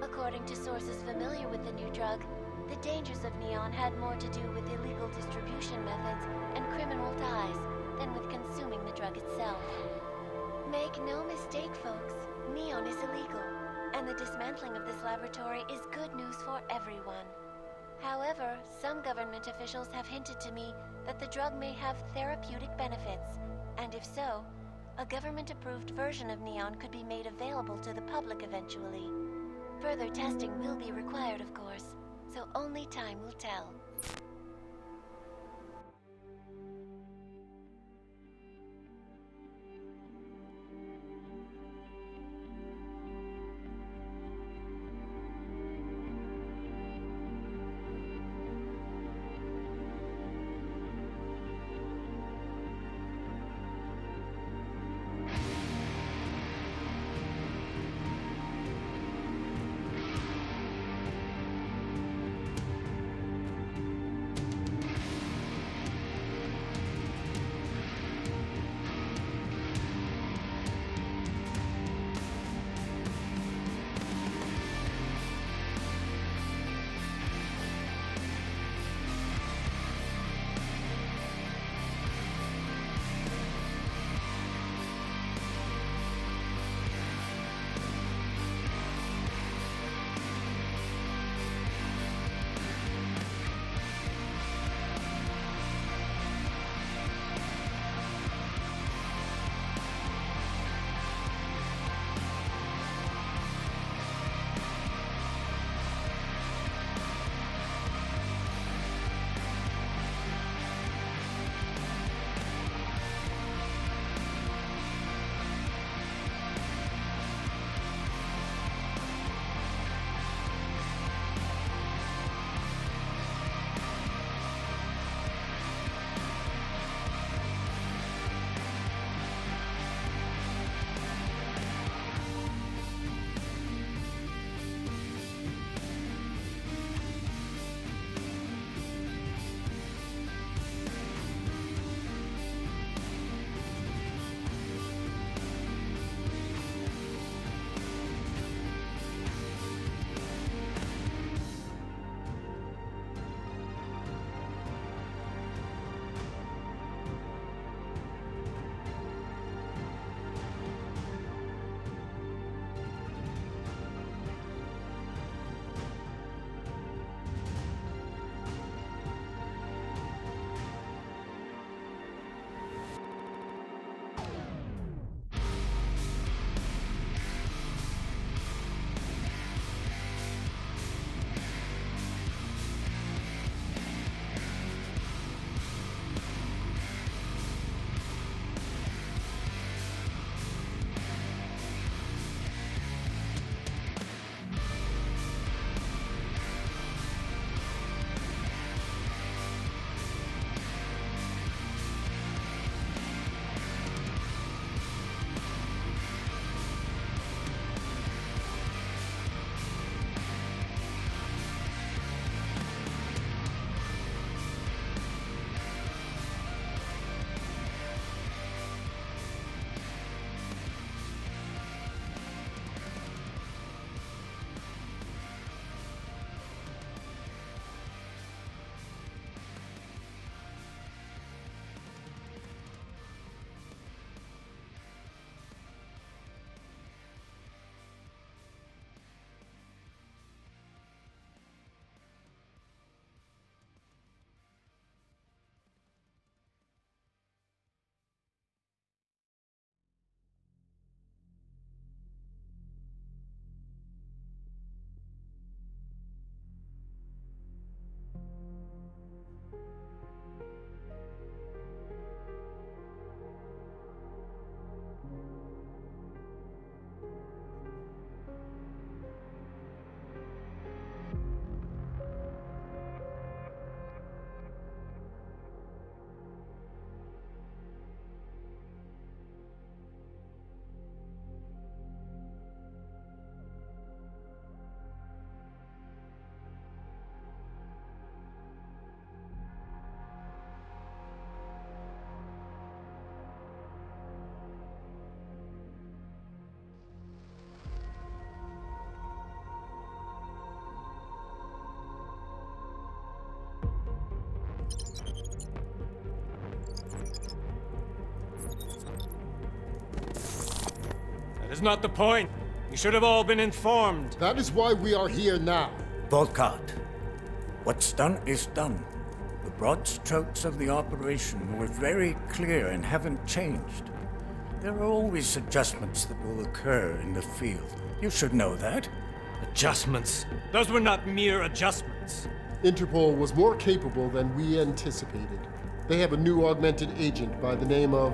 According to sources familiar with the new drug, the dangers of neon had more to do with illegal distribution methods and criminal ties than with consuming the drug itself. Make no mistake, folks, neon is illegal, and the dismantling of this laboratory is good news for everyone. However, some government officials have hinted to me that the drug may have therapeutic benefits, and if so, a government-approved version of neon could be made available to the public eventually. Further testing will be required, of course, so only time will tell. is not the point. You should have all been informed. That is why we are here now. Volkart, what's done is done. The broad strokes of the operation were very clear and haven't changed. There are always adjustments that will occur in the field. You should know that. Adjustments? Those were not mere adjustments. Interpol was more capable than we anticipated. They have a new augmented agent by the name of...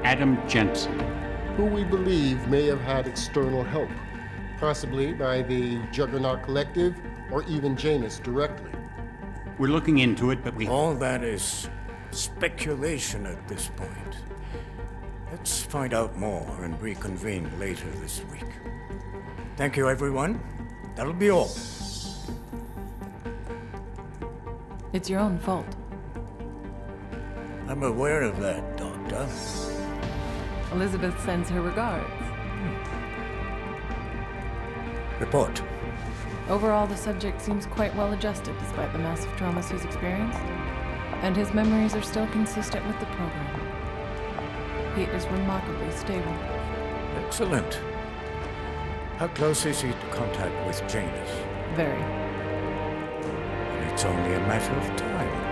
Adam Jensen. Who we believe may have had external help. Possibly by the Juggernaut Collective or even Janus directly. We're looking into it, but we... All that is speculation at this point. Let's find out more and reconvene later this week. Thank you, everyone. That'll be all. It's your own fault. I'm aware of that, Doctor. Elizabeth sends her regards. Report. Overall, the subject seems quite well adjusted despite the massive traumas he's experienced, and his memories are still consistent with the program. He is remarkably stable. Excellent. How close is he to contact with Janus? Very. And it's only a matter of time.